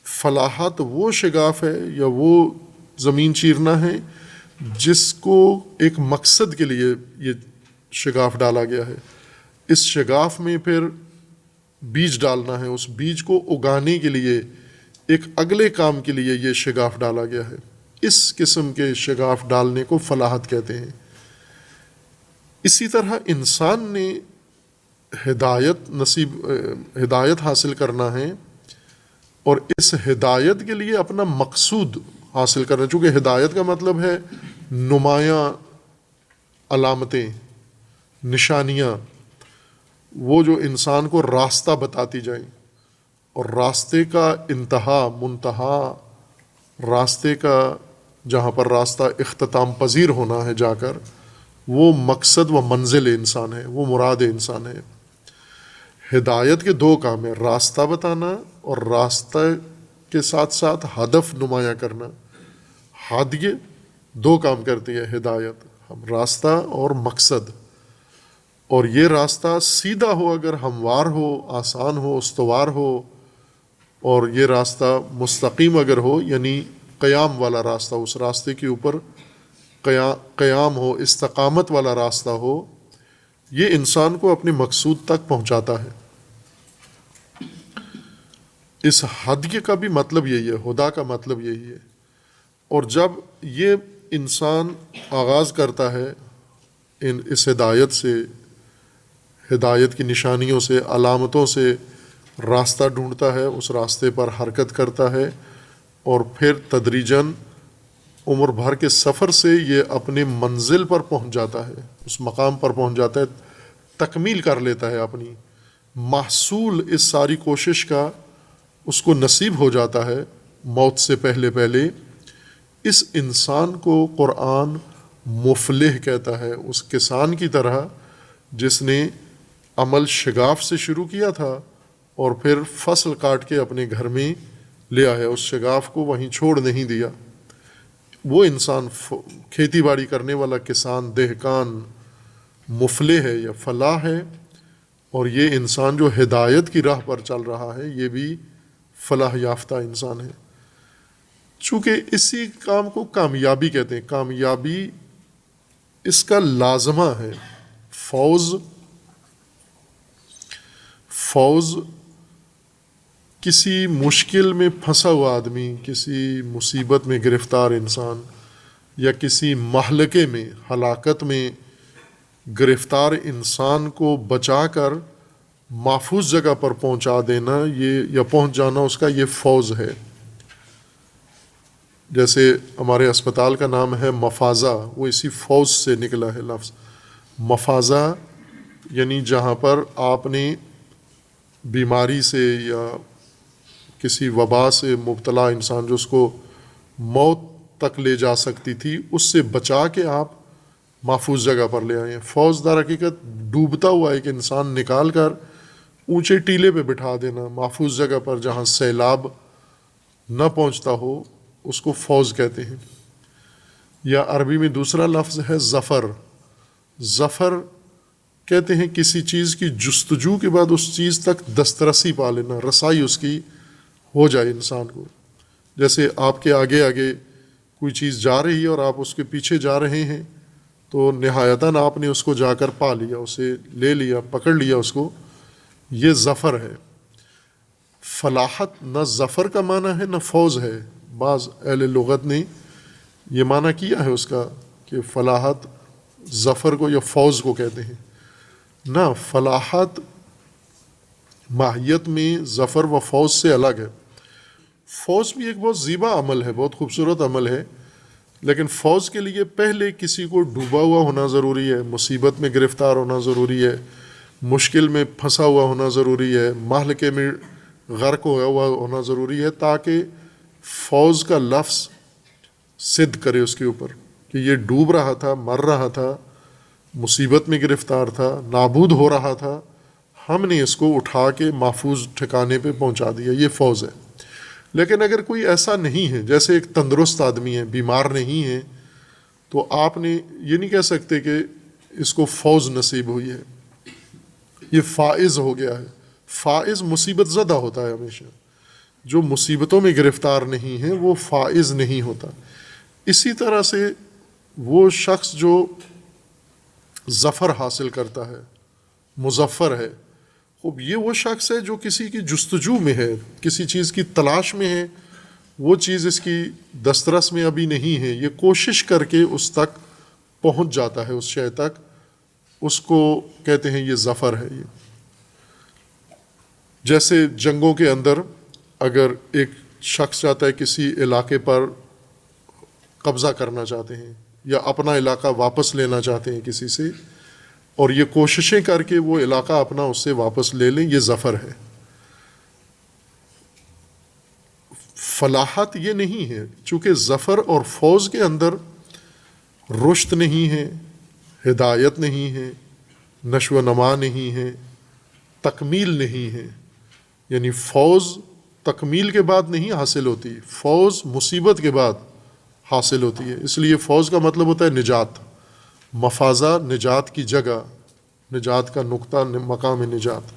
فلاحت وہ شگاف ہے یا وہ زمین چیرنا ہے جس کو ایک مقصد کے لیے یہ شگاف ڈالا گیا ہے۔ اس شگاف میں پھر بیج ڈالنا ہے، اس بیج کو اگانے کے لیے ایک اگلے کام کے لیے یہ شگاف ڈالا گیا ہے۔ اس قسم کے شگاف ڈالنے کو فلاحت کہتے ہیں۔ اسی طرح انسان نے ہدایت حاصل کرنا ہے، اور اس ہدایت کے لیے اپنا مقصود حاصل کرنا، چونکہ ہدایت کا مطلب ہے نمایاں علامتیں، نشانیاں، وہ جو انسان کو راستہ بتاتی جائیں، اور راستے کا انتہا، منتہا، راستے کا جہاں پر راستہ اختتام پذیر ہونا ہے جا کر، وہ مقصد و منزل انسان ہے، وہ مراد انسان ہے۔ ہدایت کے دو کام ہیں، راستہ بتانا اور راستہ کے ساتھ ساتھ ہدف نمایاں کرنا۔ ہدی دو کام کرتی ہے ہدایت، ہم راستہ اور مقصد، اور یہ راستہ سیدھا ہو، اگر ہموار ہو، آسان ہو، استوار ہو، اور یہ راستہ مستقیم اگر ہو، یعنی قیام والا راستہ، اس راستے کے اوپر قیام ہو، استقامت والا راستہ ہو، یہ انسان کو اپنے مقصود تک پہنچاتا ہے۔ اس ہدی کا بھی مطلب یہی ہے، ہدا کا مطلب یہی ہے۔ اور جب یہ انسان آغاز کرتا ہے اس ہدایت سے، ہدایت کی نشانیوں سے، علامتوں سے راستہ ڈھونڈتا ہے، اس راستے پر حرکت کرتا ہے، اور پھر تدریجاً عمر بھر کے سفر سے یہ اپنے منزل پر پہنچ جاتا ہے، اس مقام پر پہنچ جاتا ہے، تکمیل کر لیتا ہے اپنی، محصول اس ساری کوشش کا اس کو نصیب ہو جاتا ہے موت سے پہلے پہلے۔ اس انسان کو قرآن مفلح کہتا ہے، اس کسان کی طرح جس نے عمل شگاف سے شروع کیا تھا اور پھر فصل کاٹ کے اپنے گھر میں لے آیا، اس شگاف کو وہیں چھوڑ نہیں دیا۔ وہ انسان کھیتی باڑی کرنے والا کسان، دہقان مفلح ہے یا فلاح ہے، اور یہ انسان جو ہدایت کی راہ پر چل رہا ہے یہ بھی فلاح یافتہ انسان ہے۔ چونکہ اسی کام کو کامیابی کہتے ہیں، کامیابی اس کا لازمہ ہے۔ فوز کسی مشکل میں پھنسا ہوا آدمی، کسی مصیبت میں گرفتار انسان، یا کسی مہلکے میں، ہلاکت میں گرفتار انسان کو بچا کر محفوظ جگہ پر پہنچا دینا، یہ یا پہنچ جانا، اس کا یہ فوز ہے۔ جیسے ہمارے اسپتال کا نام ہے مفازہ، وہ اسی فوز سے نکلا ہے لفظ مفازہ، یعنی جہاں پر آپ نے بیماری سے یا کسی وبا سے مبتلا انسان جو اس کو موت تک لے جا سکتی تھی، اس سے بچا کے آپ محفوظ جگہ پر لے آئے ہیں۔ فوز در حقیقت ڈوبتا ہوا ایک انسان نکال کر اونچے ٹیلے پہ بٹھا دینا، محفوظ جگہ پر جہاں سیلاب نہ پہنچتا ہو، اس کو فوز کہتے ہیں۔ یا عربی میں دوسرا لفظ ہے ظفر۔ ظفر کہتے ہیں کسی چیز کی جستجو کے بعد اس چیز تک دسترسی پا لینا، رسائی اس کی ہو جائے انسان کو۔ جیسے آپ کے آگے آگے کوئی چیز جا رہی ہے اور آپ اس کے پیچھے جا رہے ہیں، تو نہایتاً آپ نے اس کو جا کر پا لیا، اسے لے لیا، پکڑ لیا اس کو، یہ ظفر ہے۔ فلاحت نہ ظفر کا معنی ہے نہ فوز ہے، بعض اہل لغت نے یہ معنی کیا ہے اس کا کہ فلاحت ظفر کو یا فوز کو کہتے ہیں۔ نہ، فلاحت ماہیت میں ظفر و فوز سے الگ ہے۔ فوز بھی ایک بہت زیبا عمل ہے، بہت خوبصورت عمل ہے، لیکن فوز کے لیے پہلے کسی کو ڈوبا ہوا ہونا ضروری ہے، مصیبت میں گرفتار ہونا ضروری ہے، مشکل میں پھنسا ہوا ہونا ضروری ہے، مہلکے میں غرق ہوا ہونا ضروری ہے، تاکہ فوز کا لفظ صدق کرے اس کے اوپر کہ یہ ڈوب رہا تھا، مر رہا تھا، مصیبت میں گرفتار تھا، نابود ہو رہا تھا، ہم نے اس کو اٹھا کے محفوظ ٹھکانے پہ پہنچا دیا، یہ فوز ہے۔ لیکن اگر کوئی ایسا نہیں ہے، جیسے ایک تندرست آدمی ہے، بیمار نہیں ہے، تو آپ نے یہ نہیں کہہ سکتے کہ اس کو فوز نصیب ہوئی ہے، یہ فائز ہو گیا ہے۔ فائز مصیبت زدہ ہوتا ہے ہمیشہ، جو مصیبتوں میں گرفتار نہیں ہے وہ فائز نہیں ہوتا۔ اسی طرح سے وہ شخص جو ظفر حاصل کرتا ہے، مظفر ہے، خوب یہ وہ شخص ہے جو کسی کی جستجو میں ہے، کسی چیز کی تلاش میں ہے، وہ چیز اس کی دسترس میں ابھی نہیں ہے، یہ کوشش کر کے اس تک پہنچ جاتا ہے، اس شے تک، اس کو کہتے ہیں یہ ظفر ہے۔ یہ جیسے جنگوں کے اندر اگر ایک شخص چاہتا ہے کسی علاقے پر قبضہ کرنا چاہتے ہیں یا اپنا علاقہ واپس لینا چاہتے ہیں کسی سے، اور یہ کوششیں کر کے وہ علاقہ اپنا اس سے واپس لے لیں، یہ ظفر ہے۔ فلاحت یہ نہیں ہے، چونکہ ظفر اور فوز کے اندر رشد نہیں ہے، ہدایت نہیں ہے، نشو و نما نہیں ہے، تکمیل نہیں ہے۔ یعنی فوز تکمیل کے بعد نہیں حاصل ہوتی، فوز مصیبت کے بعد حاصل ہوتی ہے۔ اس لیے فوز کا مطلب ہوتا ہے نجات، مفازہ نجات کی جگہ، نجات کا نقطہ، مقام نجات،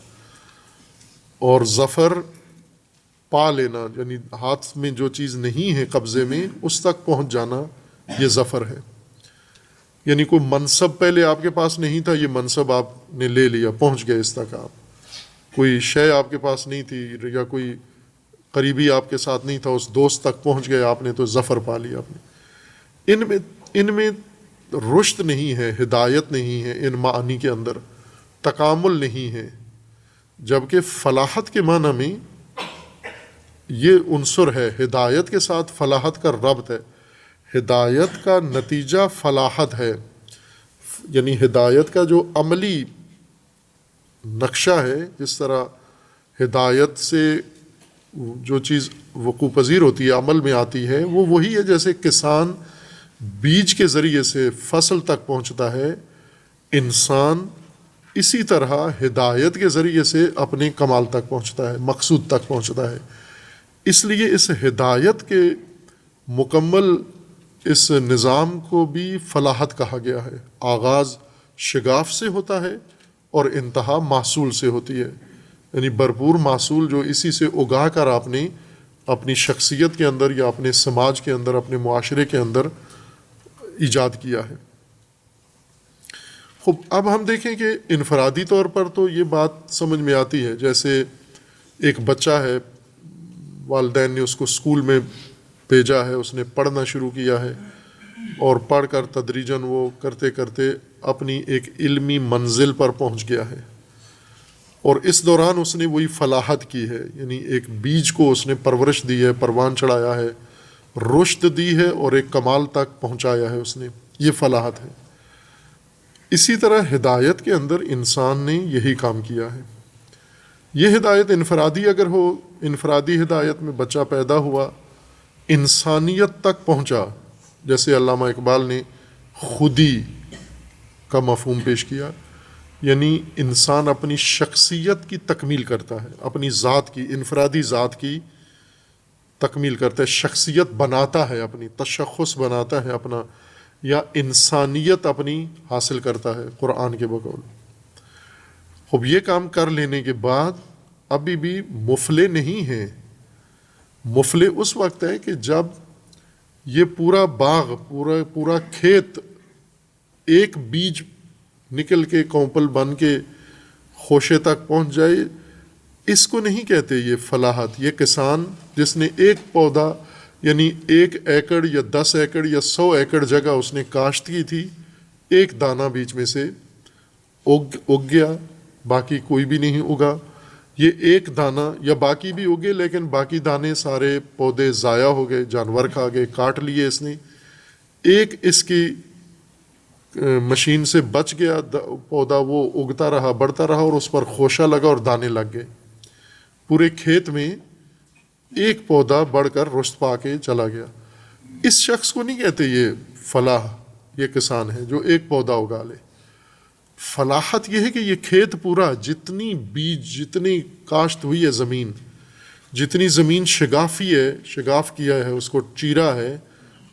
اور ظفر پا لینا، یعنی ہاتھ میں جو چیز نہیں ہے قبضے میں اس تک پہنچ جانا، یہ ظفر ہے۔ یعنی کوئی منصب پہلے آپ کے پاس نہیں تھا، یہ منصب آپ نے لے لیا، پہنچ گئے اس تک آپ۔ کوئی شے آپ کے پاس نہیں تھی یا کوئی قریبی آپ کے ساتھ نہیں تھا، اس دوست تک پہنچ گئے آپ نے، تو ظفر پا لیا آپ نے۔ ان میں رشد نہیں ہے، ہدایت نہیں ہے، ان معانی کے اندر تکامل نہیں ہے، جبکہ فلاحت کے معنی میں یہ عنصر ہے، ہدایت کے ساتھ فلاحت کا ربط ہے۔ ہدایت کا نتیجہ فلاحت ہے، یعنی ہدایت کا جو عملی نقشہ ہے، جس طرح ہدایت سے جو چیز وقوع پذیر ہوتی ہے، عمل میں آتی ہے، وہ وہی ہے جیسے کسان بیج کے ذریعے سے فصل تک پہنچتا ہے، انسان اسی طرح ہدایت کے ذریعے سے اپنے کمال تک پہنچتا ہے، مقصود تک پہنچتا ہے۔ اس لیے اس ہدایت کے مکمل اس نظام کو بھی فلاحت کہا گیا ہے۔ آغاز شگاف سے ہوتا ہے اور انتہا محصول سے ہوتی ہے، یعنی بھرپور محصول جو اسی سے اگا کر آپ نے اپنی شخصیت کے اندر یا اپنے سماج کے اندر، اپنے معاشرے کے اندر ایجاد کیا ہے۔ خوب، اب ہم دیکھیں کہ انفرادی طور پر تو یہ بات سمجھ میں آتی ہے، جیسے ایک بچہ ہے، والدین نے اس کو اسکول میں بھیجا ہے، اس نے پڑھنا شروع کیا ہے، اور پڑھ کر تدریجاً وہ کرتے کرتے اپنی ایک علمی منزل پر پہنچ گیا ہے، اور اس دوران اس نے وہی فلاحت کی ہے، یعنی ایک بیج کو اس نے پرورش دی ہے، پروان چڑھایا ہے، رشد دی ہے اور ایک کمال تک پہنچایا ہے اس نے، یہ فلاحت ہے۔ اسی طرح ہدایت کے اندر انسان نے یہی کام کیا ہے۔ یہ ہدایت انفرادی اگر ہو، انفرادی ہدایت میں بچہ پیدا ہوا، انسانیت تک پہنچا، جیسے علامہ اقبال نے خودی کا مفہوم پیش کیا، یعنی انسان اپنی شخصیت کی تکمیل کرتا ہے، اپنی ذات کی، انفرادی ذات کی تکمیل کرتا ہے، شخصیت بناتا ہے، اپنی تشخص بناتا ہے اپنا، یا انسانیت اپنی حاصل کرتا ہے قرآن کے بقول۔ خب یہ کام کر لینے کے بعد ابھی بھی مفلح نہیں ہیں۔ مفلح اس وقت ہے کہ جب یہ پورا باغ، پورا کھیت ایک بیج نکل کے کوپل بن کے خوشے تک پہنچ جائے، اس کو نہیں کہتے یہ فلاحت۔ یہ کسان جس نے ایک پودا، یعنی 1 ایکڑ یا 10 ایکڑ یا 100 ایکڑ جگہ اس نے کاشت کی تھی، ایک دانہ بیچ میں سے اگ گیا، باقی کوئی بھی نہیں اگا۔ یہ ایک دانہ، یا باقی بھی اگے لیکن باقی دانے سارے پودے ضائع ہو گئے، جانور کھا گئے، کاٹ لیے اس نے۔ ایک اس کی مشین سے بچ گیا پودا، وہ اگتا رہا، بڑھتا رہا، اور اس پر خوشہ لگا اور دانے لگ گئے۔ پورے کھیت میں ایک پودا بڑھ کر رشد پا کے چلا گیا۔ اس شخص کو نہیں کہتے یہ فلاح، یہ کسان ہے جو ایک پودا اگا لے۔ فلاحت یہ ہے کہ یہ کھیت پورا، جتنی بیج، جتنی کاشت ہوئی ہے زمین، جتنی زمین شگافی ہے، شگاف کیا ہے، اس کو چیرا ہے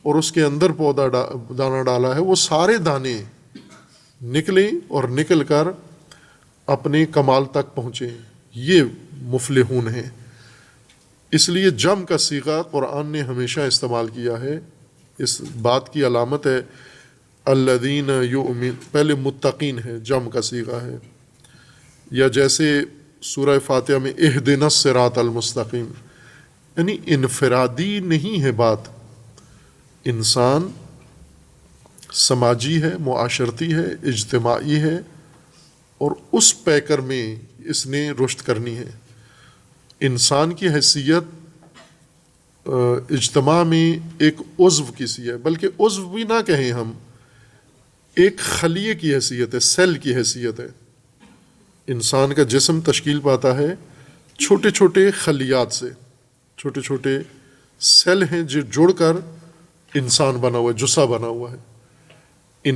اور اس کے اندر پودا دانہ ڈالا ہے، وہ سارے دانے نکلیں اور نکل کر اپنے کمال تک پہنچے، یہ مفلحون ہیں۔ اس لیے جم کا صیغہ قرآن نے ہمیشہ استعمال کیا ہے، اس بات کی علامت ہے۔ الذین یؤمن، پہلے متقین ہے، جم کا صیغہ ہے، یا جیسے سورہ فاتحہ میں اہدنا الصراط المستقیم، یعنی انفرادی نہیں ہے بات، انسان سماجی ہے، معاشرتی ہے، اجتماعی ہے، اور اس پیکر میں اس نے رشد کرنی ہے۔ انسان کی حیثیت اجتماع میں ایک عضو کسی ہے، بلکہ عضو بھی نہ کہیں ہم، ایک خلیے کی حیثیت ہے، سیل کی حیثیت ہے۔ انسان کا جسم تشکیل پاتا ہے چھوٹے چھوٹے خلیات سے، چھوٹے چھوٹے سیل ہیں جو جڑ کر انسان بنا ہوا ہے، جسا بنا ہوا ہے۔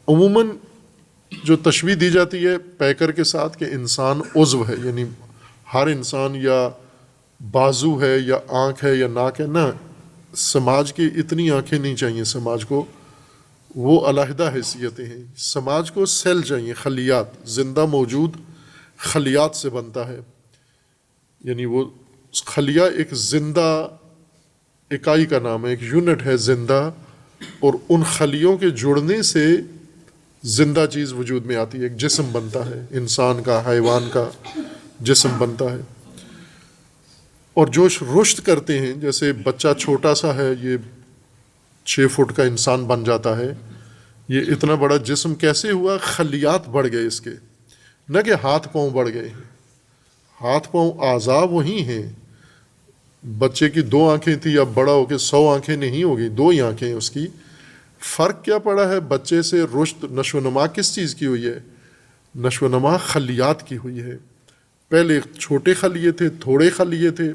عموماً جو تشبیہ دی جاتی ہے پیکر کے ساتھ کہ انسان عضو ہے، یعنی ہر انسان یا بازو ہے یا آنکھ ہے یا ناک ہے، نہ، سماج کی اتنی آنکھیں نہیں چاہیے سماج کو، وہ علیحدہ حیثیتیں ہیں. سماج کو سیل چاہیے، خلیات، زندہ موجود خلیات سے بنتا ہے. یعنی وہ خلیہ ایک زندہ اکائی کا نام ہے، ایک یونٹ ہے زندہ، اور ان خلیوں کے جڑنے سے زندہ چیز وجود میں آتی ہے، ایک جسم بنتا ہے، انسان کا، حیوان کا جسم بنتا ہے. اور جو رشد کرتے ہیں، جیسے بچہ چھوٹا سا ہے، یہ 6 فٹ کا انسان بن جاتا ہے. یہ اتنا بڑا جسم کیسے ہوا؟ خلیات بڑھ گئے اس کے، نہ کہ ہاتھ پاؤں بڑھ گئے ہیں. ہاتھ پاؤں اعضاء وہی ہیں. بچے کی 2 آنکھیں تھی، اب بڑا ہو کے 100 آنکھیں نہیں ہوگی، 2 ہی آنکھیں ہیں اس کی. فرق کیا پڑا ہے؟ بچے سے رشد، نشو و نما کس چیز کی ہوئی ہے؟ نشو و نما خلیات کی ہوئی ہے. پہلے چھوٹے خلیے تھے، تھوڑے خلیے تھے،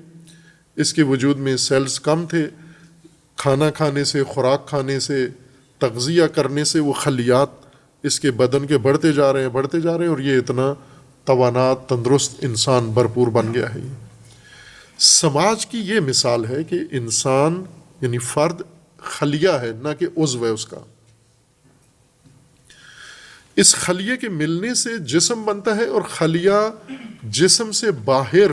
اس کے وجود میں سیلز کم تھے. کھانا کھانے سے، خوراک کھانے سے، تغذیہ کرنے سے وہ خلیات اس کے بدن کے بڑھتے جا رہے ہیں، اور یہ اتنا توانا تندرست انسان بھرپور بن گیا ہے. سماج کی یہ مثال ہے کہ انسان یعنی فرد خلیہ ہے، نہ کہ عضو ہے اس کا. اس خلیے کے ملنے سے جسم بنتا ہے، اور خلیہ جسم سے باہر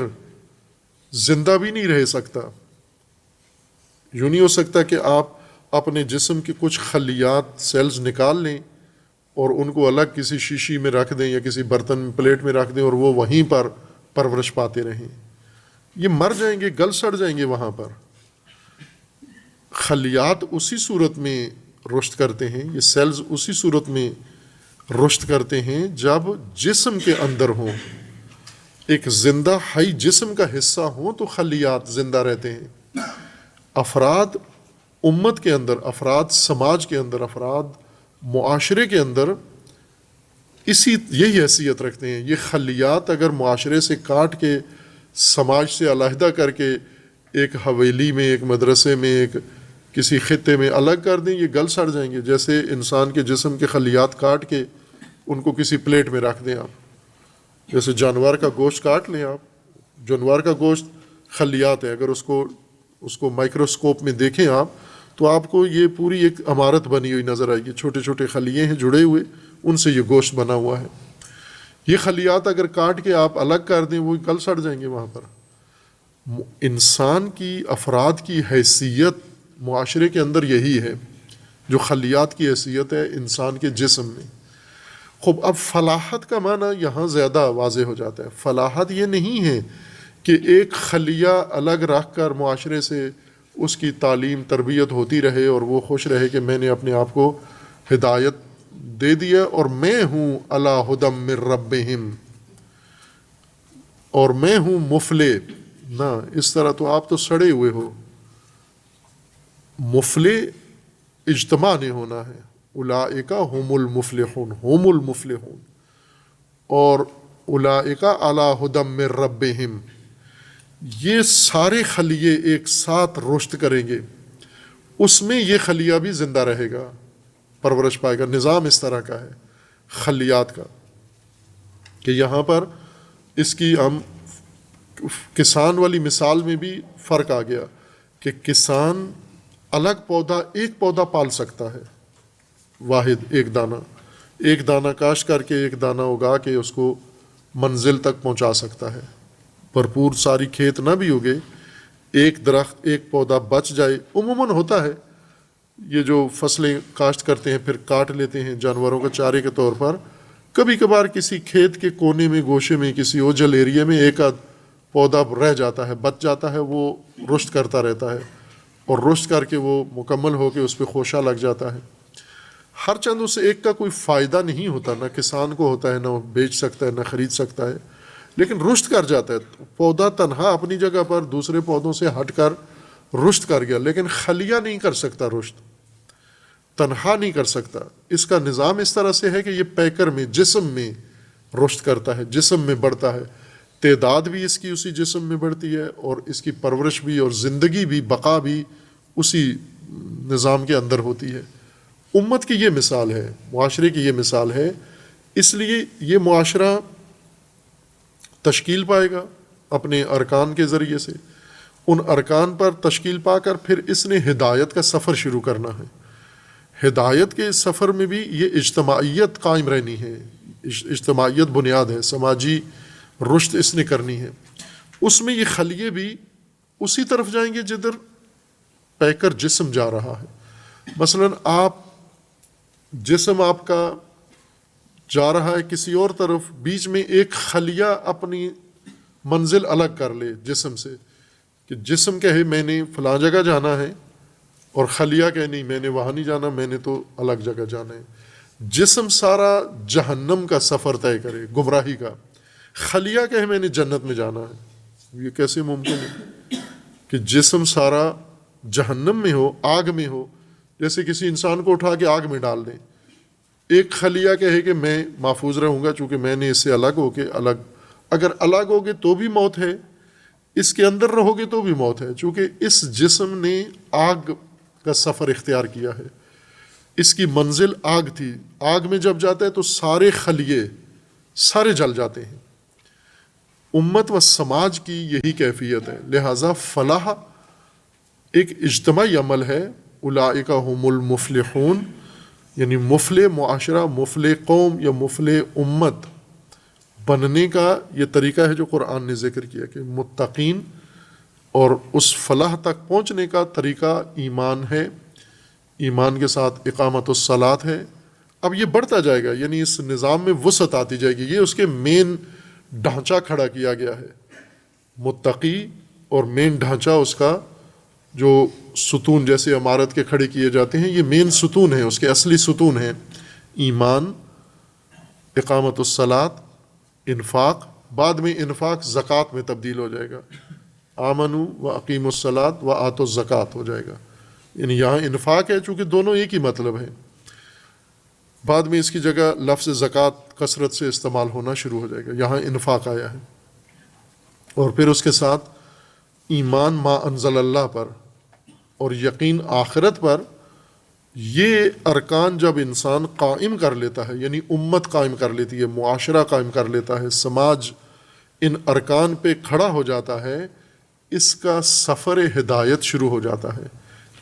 زندہ بھی نہیں رہ سکتا. یوں نہیں ہو سکتا کہ آپ اپنے جسم کے کچھ خلیات، سیلز نکال لیں اور ان کو الگ کسی شیشی میں رکھ دیں یا کسی برتن پلیٹ میں رکھ دیں اور وہ وہیں پر پرورش پاتے رہیں. یہ مر جائیں گے، گل سڑ جائیں گے وہاں پر. خلیات اسی صورت میں رشد کرتے ہیں، یہ سیلز اسی صورت میں رشد کرتے ہیں جب جسم کے اندر ہوں، ایک زندہ حی جسم کا حصہ ہوں تو خلیات زندہ رہتے ہیں. افراد امت کے اندر، افراد سماج کے اندر، افراد معاشرے کے اندر یہی حیثیت رکھتے ہیں. یہ خلیات اگر معاشرے سے کاٹ کے، سماج سے علیحدہ کر کے ایک حویلی میں، ایک مدرسے میں، ایک کسی خطے میں الگ کر دیں، یہ گل سڑ جائیں گے. جیسے انسان کے جسم کے خلیات کاٹ کے ان کو کسی پلیٹ میں رکھ دیں آپ. جیسے جانور کا گوشت کاٹ لیں آپ، جانور کا گوشت خلیات ہے، اگر اس کو مائکروسکوپ میں دیکھیں آپ تو آپ کو یہ پوری ایک عمارت بنی ہوئی نظر آئے گی. چھوٹے چھوٹے خلیے ہیں جڑے ہوئے، ان سے یہ گوشت بنا ہوا ہے. یہ خلیات اگر کاٹ کے آپ الگ کر دیں وہ گل سڑ جائیں گے وہاں پر. انسان کی، افراد کی حیثیت معاشرے کے اندر یہی ہے جو خلیات کی حیثیت ہے انسان کے جسم میں. خوب اب فلاحت کا معنی یہاں زیادہ واضح ہو جاتا ہے. فلاحت یہ نہیں ہے کہ ایک خلیہ الگ رکھ کر معاشرے سے اس کی تعلیم تربیت ہوتی رہے اور وہ خوش رہے کہ میں نے اپنے آپ کو ہدایت دے دیا اور میں ہوں علی ھدی من ربہم اور میں ہوں مفلح. نہ، اس طرح تو آپ تو سڑے ہوئے ہو. مفلح اجتماع نے ہونا ہے. اولئک هم المفلحون، هم المفلحون. اور اولئک علی ھدی من ربہم، یہ سارے خلیے ایک ساتھ رشد کریں گے، اس میں یہ خلیہ بھی زندہ رہے گا، پرورش پائے گا. نظام اس طرح کا ہے خلیات کا کہ یہاں پر اس کی ہم کسان والی مثال میں بھی فرق آ گیا کہ کسان الگ پودا، ایک پودا پال سکتا ہے، واحد ایک دانہ کاشت کر کے، ایک دانہ اگا کے اس کو منزل تک پہنچا سکتا ہے. بھرپور ساری کھیت نہ بھی اگے، ایک درخت، ایک پودا بچ جائے. عموماً ہوتا ہے یہ جو فصلیں کاشت کرتے ہیں پھر کاٹ لیتے ہیں جانوروں کا چارے کے طور پر. کبھی کبھار کسی کھیت کے کونے میں، گوشے میں، کسی اوجل ایریا میں ایک آدھ پودا رہ جاتا ہے، بچ جاتا ہے، وہ رشد کرتا رہتا ہے اور رشد کر کے وہ مکمل ہو کے اس پہ خوشہ لگ جاتا ہے. ہر چند اس ایک کا کوئی فائدہ نہیں ہوتا، نہ کسان کو ہوتا ہے، نہ بیچ سکتا ہے، نہ خرید سکتا ہے، لیکن رشد کر جاتا ہے. پودا تنہا اپنی جگہ پر دوسرے پودوں سے ہٹ کر رشد کر گیا، لیکن خلیہ نہیں کر سکتا، رشد تنہا نہیں کر سکتا. اس کا نظام اس طرح سے ہے کہ یہ پیکر میں، جسم میں رشد کرتا ہے، جسم میں بڑھتا ہے. تعداد بھی اس کی اسی جسم میں بڑھتی ہے اور اس کی پرورش بھی اور زندگی بھی، بقا بھی اسی نظام کے اندر ہوتی ہے. امت کی یہ مثال ہے، معاشرے کی یہ مثال ہے. اس لیے یہ معاشرہ تشکیل پائے گا اپنے ارکان کے ذریعے سے، ان ارکان پر تشکیل پا کر پھر اس نے ہدایت کا سفر شروع کرنا ہے۔ ہدایت کے اس سفر میں بھی یہ اجتماعیت قائم رہنی ہے، اجتماعیت بنیاد ہے، سماجی رشد اس نے کرنی ہے۔ اس میں یہ خلیے بھی اسی طرف جائیں گے جدھر پیکر جسم جا رہا ہے۔ مثلا جسم آپ کا جا رہا ہے کسی اور طرف، بیچ میں ایک خلیہ اپنی منزل الگ کر لے جسم سے، کہ جسم کہے میں نے فلاں جگہ جانا ہے، اور خلیہ کہے نہیں میں نے وہاں نہیں جانا، میں نے تو الگ جگہ جانا ہے۔ جسم سارا جہنم کا سفر طے کرے، گمراہی کا، خلیہ کہے میں نے جنت میں جانا ہے۔ یہ کیسے ممکن ہے کہ جسم سارا جہنم میں ہو، آگ میں ہو؟ جیسے کسی انسان کو اٹھا کے آگ میں ڈال دیں، ایک خلیہ کہے کہ میں محفوظ رہوں گا چونکہ میں نے اس سے الگ ہو کے اگر الگ ہوگے تو بھی موت ہے، اس کے اندر رہو گے تو بھی موت ہے، چونکہ اس جسم نے آگ کا سفر اختیار کیا ہے، اس کی منزل آگ تھی۔ آگ میں جب جاتا ہے تو سارے خلیے سارے جل جاتے ہیں۔ امت و سماج کی یہی کیفیت ہے، لہٰذا فلاح ایک اجتماعی عمل ہے۔ اولئک هم المفلحون، یعنی مفلح معاشرہ، مفلح قوم یا مفلح امت بننے کا یہ طریقہ ہے جو قرآن نے ذکر کیا، کہ متقین، اور اس فلاح تک پہنچنے کا طریقہ ایمان ہے، ایمان کے ساتھ اقامت الصلاۃ ہے۔ اب یہ بڑھتا جائے گا، یعنی اس نظام میں وسعت آتی جائے گی، یہ اس کے مین ڈھانچہ کھڑا کیا گیا ہے، متقی، اور مین ڈھانچہ اس کا جو ستون جیسے عمارت کے کھڑے کیے جاتے ہیں، یہ مین ستون ہے، اس کے اصلی ستون ہیں، ایمان، اقامت الصلاۃ، انفاق۔ بعد میں انفاق زکوٰۃ میں تبدیل ہو جائے گا، آمنوا و اقیموا الصلاۃ و آتوا الزکوٰۃ ہو جائے گا، یعنی یہاں انفاق ہے چونکہ دونوں ایک ہی مطلب ہے۔ بعد میں اس کی جگہ لفظ زکوٰۃ کثرت سے استعمال ہونا شروع ہو جائے گا، یہاں انفاق آیا ہے۔ اور پھر اس کے ساتھ ایمان ما انزل اللہ پر اور یقین آخرت پر، یہ ارکان جب انسان قائم کر لیتا ہے، یعنی امت قائم کر لیتی ہے، معاشرہ قائم کر لیتا ہے، سماج ان ارکان پہ کھڑا ہو جاتا ہے، اس کا سفر ہدایت شروع ہو جاتا ہے،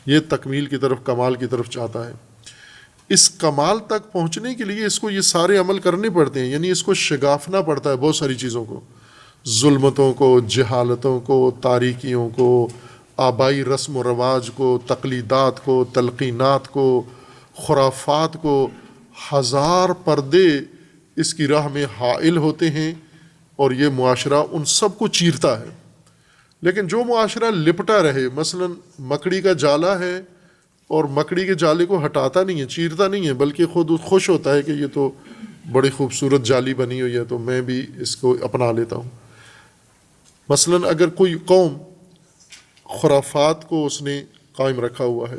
یہ تکمیل کی طرف، کمال کی طرف چاہتا ہے۔ اس کمال تک پہنچنے کے لیے اس کو یہ سارے عمل کرنے پڑتے ہیں، یعنی اس کو شگافنا پڑتا ہے بہت ساری چیزوں کو، ظلمتوں کو، جہالتوں کو، تاریکیوں کو، آبائی رسم و رواج کو، تقلیدات کو، تلقینات کو، خرافات کو۔ ہزار پردے اس کی راہ میں حائل ہوتے ہیں اور یہ معاشرہ ان سب کو چیرتا ہے۔ لیکن جو معاشرہ لپٹا رہے، مثلا مکڑی کا جالا ہے اور مکڑی کے جالے کو ہٹاتا نہیں ہے، چیرتا نہیں ہے، بلکہ خود خوش ہوتا ہے کہ یہ تو بڑی خوبصورت جالی بنی ہوئی ہے تو میں بھی اس کو اپنا لیتا ہوں۔ مثلا اگر کوئی قوم خرافات کو اس نے قائم رکھا ہوا ہے،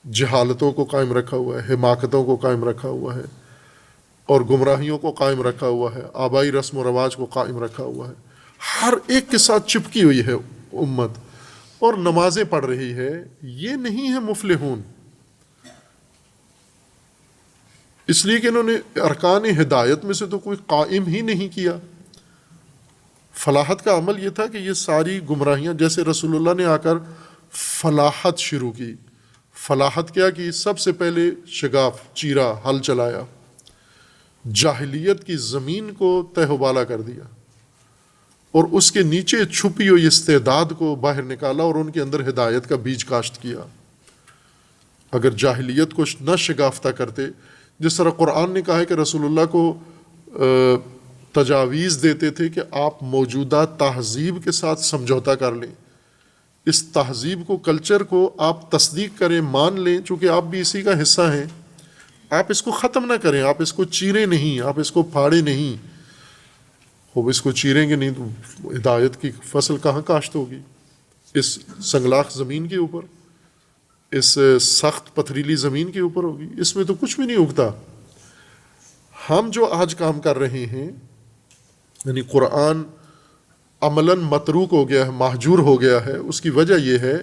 جہالتوں کو قائم رکھا ہوا ہے، حماقتوں کو قائم رکھا ہوا ہے، اور گمراہیوں کو قائم رکھا ہوا ہے، آبائی رسم و رواج کو قائم رکھا ہوا ہے، ہر ایک کے ساتھ چپکی ہوئی ہے امت اور نمازیں پڑھ رہی ہے، یہ نہیں ہے مفلحون۔ اس لیے کہ انہوں نے ارکان ہدایت میں سے تو کوئی قائم ہی نہیں کیا۔ فلاحت کا عمل یہ تھا کہ یہ ساری گمراہیاں، جیسے رسول اللہ نے آ کر فلاحت شروع کی۔ فلاحت کیا کی؟ سب سے پہلے شگاف چیرا، ہل چلایا، جاہلیت کی زمین کو تہ و بالا کر دیا، اور اس کے نیچے چھپی ہوئی استعداد کو باہر نکالا اور ان کے اندر ہدایت کا بیج کاشت کیا۔ اگر جاہلیت کو نہ شگافتہ کرتے، جس طرح قرآن نے کہا ہے کہ رسول اللہ کو تجاویز دیتے تھے کہ آپ موجودہ تہذیب کے ساتھ سمجھوتا کر لیں، اس تہذیب کو، کلچر کو آپ تصدیق کریں، مان لیں، چونکہ آپ بھی اسی کا حصہ ہیں، آپ اس کو ختم نہ کریں، آپ اس کو چیریں نہیں، آپ اس کو پھاڑیں نہیں۔ خوب اس کو چیریں گے نہیں تو ہدایت کی فصل کہاں کاشت ہوگی؟ اس سنگلاخ زمین کے اوپر، اس سخت پتھریلی زمین کے اوپر ہوگی، اس میں تو کچھ بھی نہیں اگتا۔ ہم جو آج کام کر رہے ہیں، یعنی قرآن عملاً متروک ہو گیا ہے، مہجور ہو گیا ہے، اس کی وجہ یہ ہے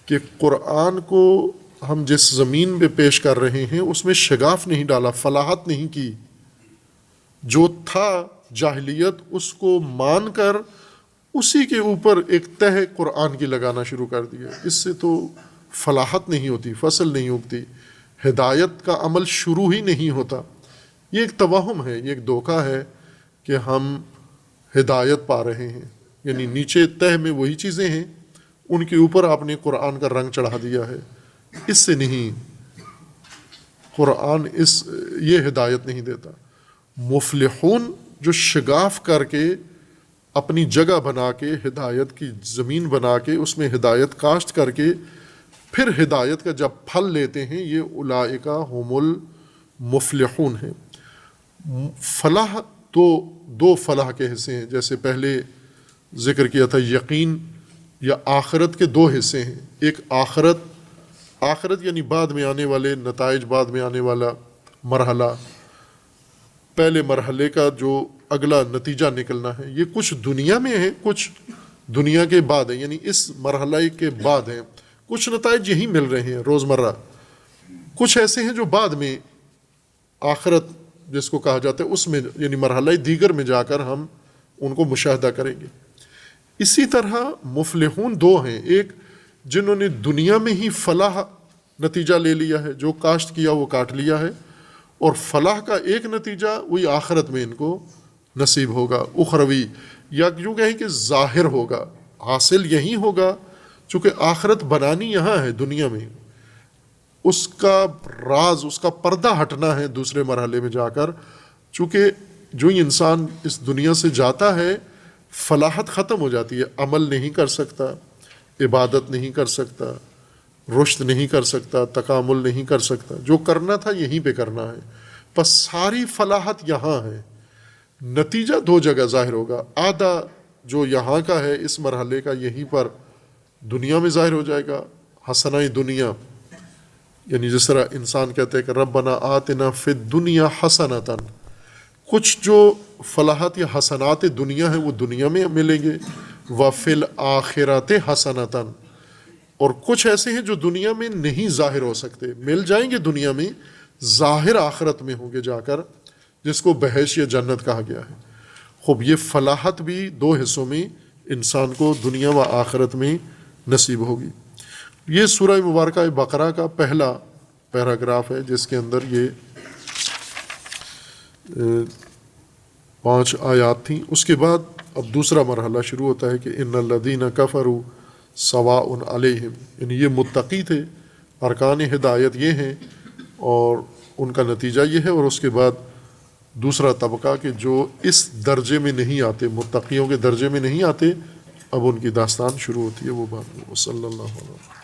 کہ قرآن کو ہم جس زمین پہ پیش کر رہے ہیں اس میں شگاف نہیں ڈالا، فلاحت نہیں کی۔ جو تھا جاہلیت، اس کو مان کر اسی کے اوپر ایک تہ قرآن کی لگانا شروع کر دیا. اس سے تو فلاحت نہیں ہوتی، فصل نہیں اگتی، ہدایت کا عمل شروع ہی نہیں ہوتا. یہ ایک توہم ہے، یہ ایک دھوکہ ہے کہ ہم ہدایت پا رہے ہیں. یعنی نیچے تہ میں وہی چیزیں ہیں، ان کے اوپر آپ نے قرآن کا رنگ چڑھا دیا ہے. اس سے نہیں، قرآن یہ ہدایت نہیں دیتا. مفلحون جو شگاف کر کے اپنی جگہ بنا کے ہدایت کی زمین بنا کے اس میں ہدایت کاشت کر کے پھر ہدایت کا جب پھل لیتے ہیں، یہ اولئک هم المفلحون ہیں. فلاح تو دو فلاح کے حصے ہیں، جیسے پہلے ذکر کیا تھا. یقین یا آخرت کے دو حصے ہیں. ایک آخرت یعنی بعد میں آنے والے نتائج، بعد میں آنے والا مرحلہ. پہلے مرحلے کا جو اگلا نتیجہ نکلنا ہے، یہ کچھ دنیا میں ہے، کچھ دنیا کے بعد ہے. یعنی اس مرحلہ کے بعد ہیں. کچھ نتائج یہی مل رہے ہیں روزمرہ، کچھ ایسے ہیں جو بعد میں آخرت جس کو کہا جاتا ہے اس میں، یعنی مرحلہ دیگر میں جا کر ہم ان کو مشاہدہ کریں گے. اسی طرح مفلحون دو ہیں. ایک جنہوں نے دنیا میں ہی فلاح نتیجہ لے لیا ہے، جو کاشت کیا وہ کاٹ لیا ہے، اور فلاح کا ایک نتیجہ وہی آخرت میں ان کو نصیب ہوگا. اخروی یا یوں کہیں کہ ظاہر ہوگا، حاصل یہی ہوگا. چونکہ آخرت بنانی یہاں ہے دنیا میں، اس کا راز، اس کا پردہ ہٹنا ہے دوسرے مرحلے میں جا کر. چونکہ جو ہی انسان اس دنیا سے جاتا ہے فلاحت ختم ہو جاتی ہے. عمل نہیں کر سکتا، عبادت نہیں کر سکتا، رشد نہیں کر سکتا، تکامل نہیں کر سکتا. جو کرنا تھا یہیں پہ کرنا ہے. بس ساری فلاحت یہاں ہے. نتیجہ دو جگہ ظاہر ہوگا. آدھا جو یہاں کا ہے اس مرحلے کا یہیں پر دنیا میں ظاہر ہو جائے گا. حسنہ دنیا، یعنی جس طرح انسان کہتے ہیں کہ ربنا آتنا فی الدنیا حسنۃ، کچھ جو فلاحت یا حسنات دنیا ہیں وہ دنیا میں ملیں گے. وفی الآخرۃ حسنۃ، اور کچھ ایسے ہیں جو دنیا میں نہیں ظاہر ہو سکتے، مل جائیں گے دنیا میں، ظاہر آخرت میں ہوں گے جا کر، جس کو بہشت یا جنت کہا گیا ہے. خوب یہ فلاحت بھی دو حصوں میں انسان کو دنیا و آخرت میں نصیب ہوگی. یہ سورہ مبارکہ بقرہ کا پہلا پیراگراف ہے، جس کے اندر یہ 5 آیات تھیں. اس کے بعد اب دوسرا مرحلہ شروع ہوتا ہے کہ ان الذین کفروا سواء علیہم، یعنی یہ متقی تھے، ارکان ہدایت یہ ہیں اور ان کا نتیجہ یہ ہے. اور اس کے بعد دوسرا طبقہ کہ جو اس درجے میں نہیں آتے، متقیوں کے درجے میں نہیں آتے، اب ان کی داستان شروع ہوتی ہے. وہ بات صلی اللہ علیہ وسلم.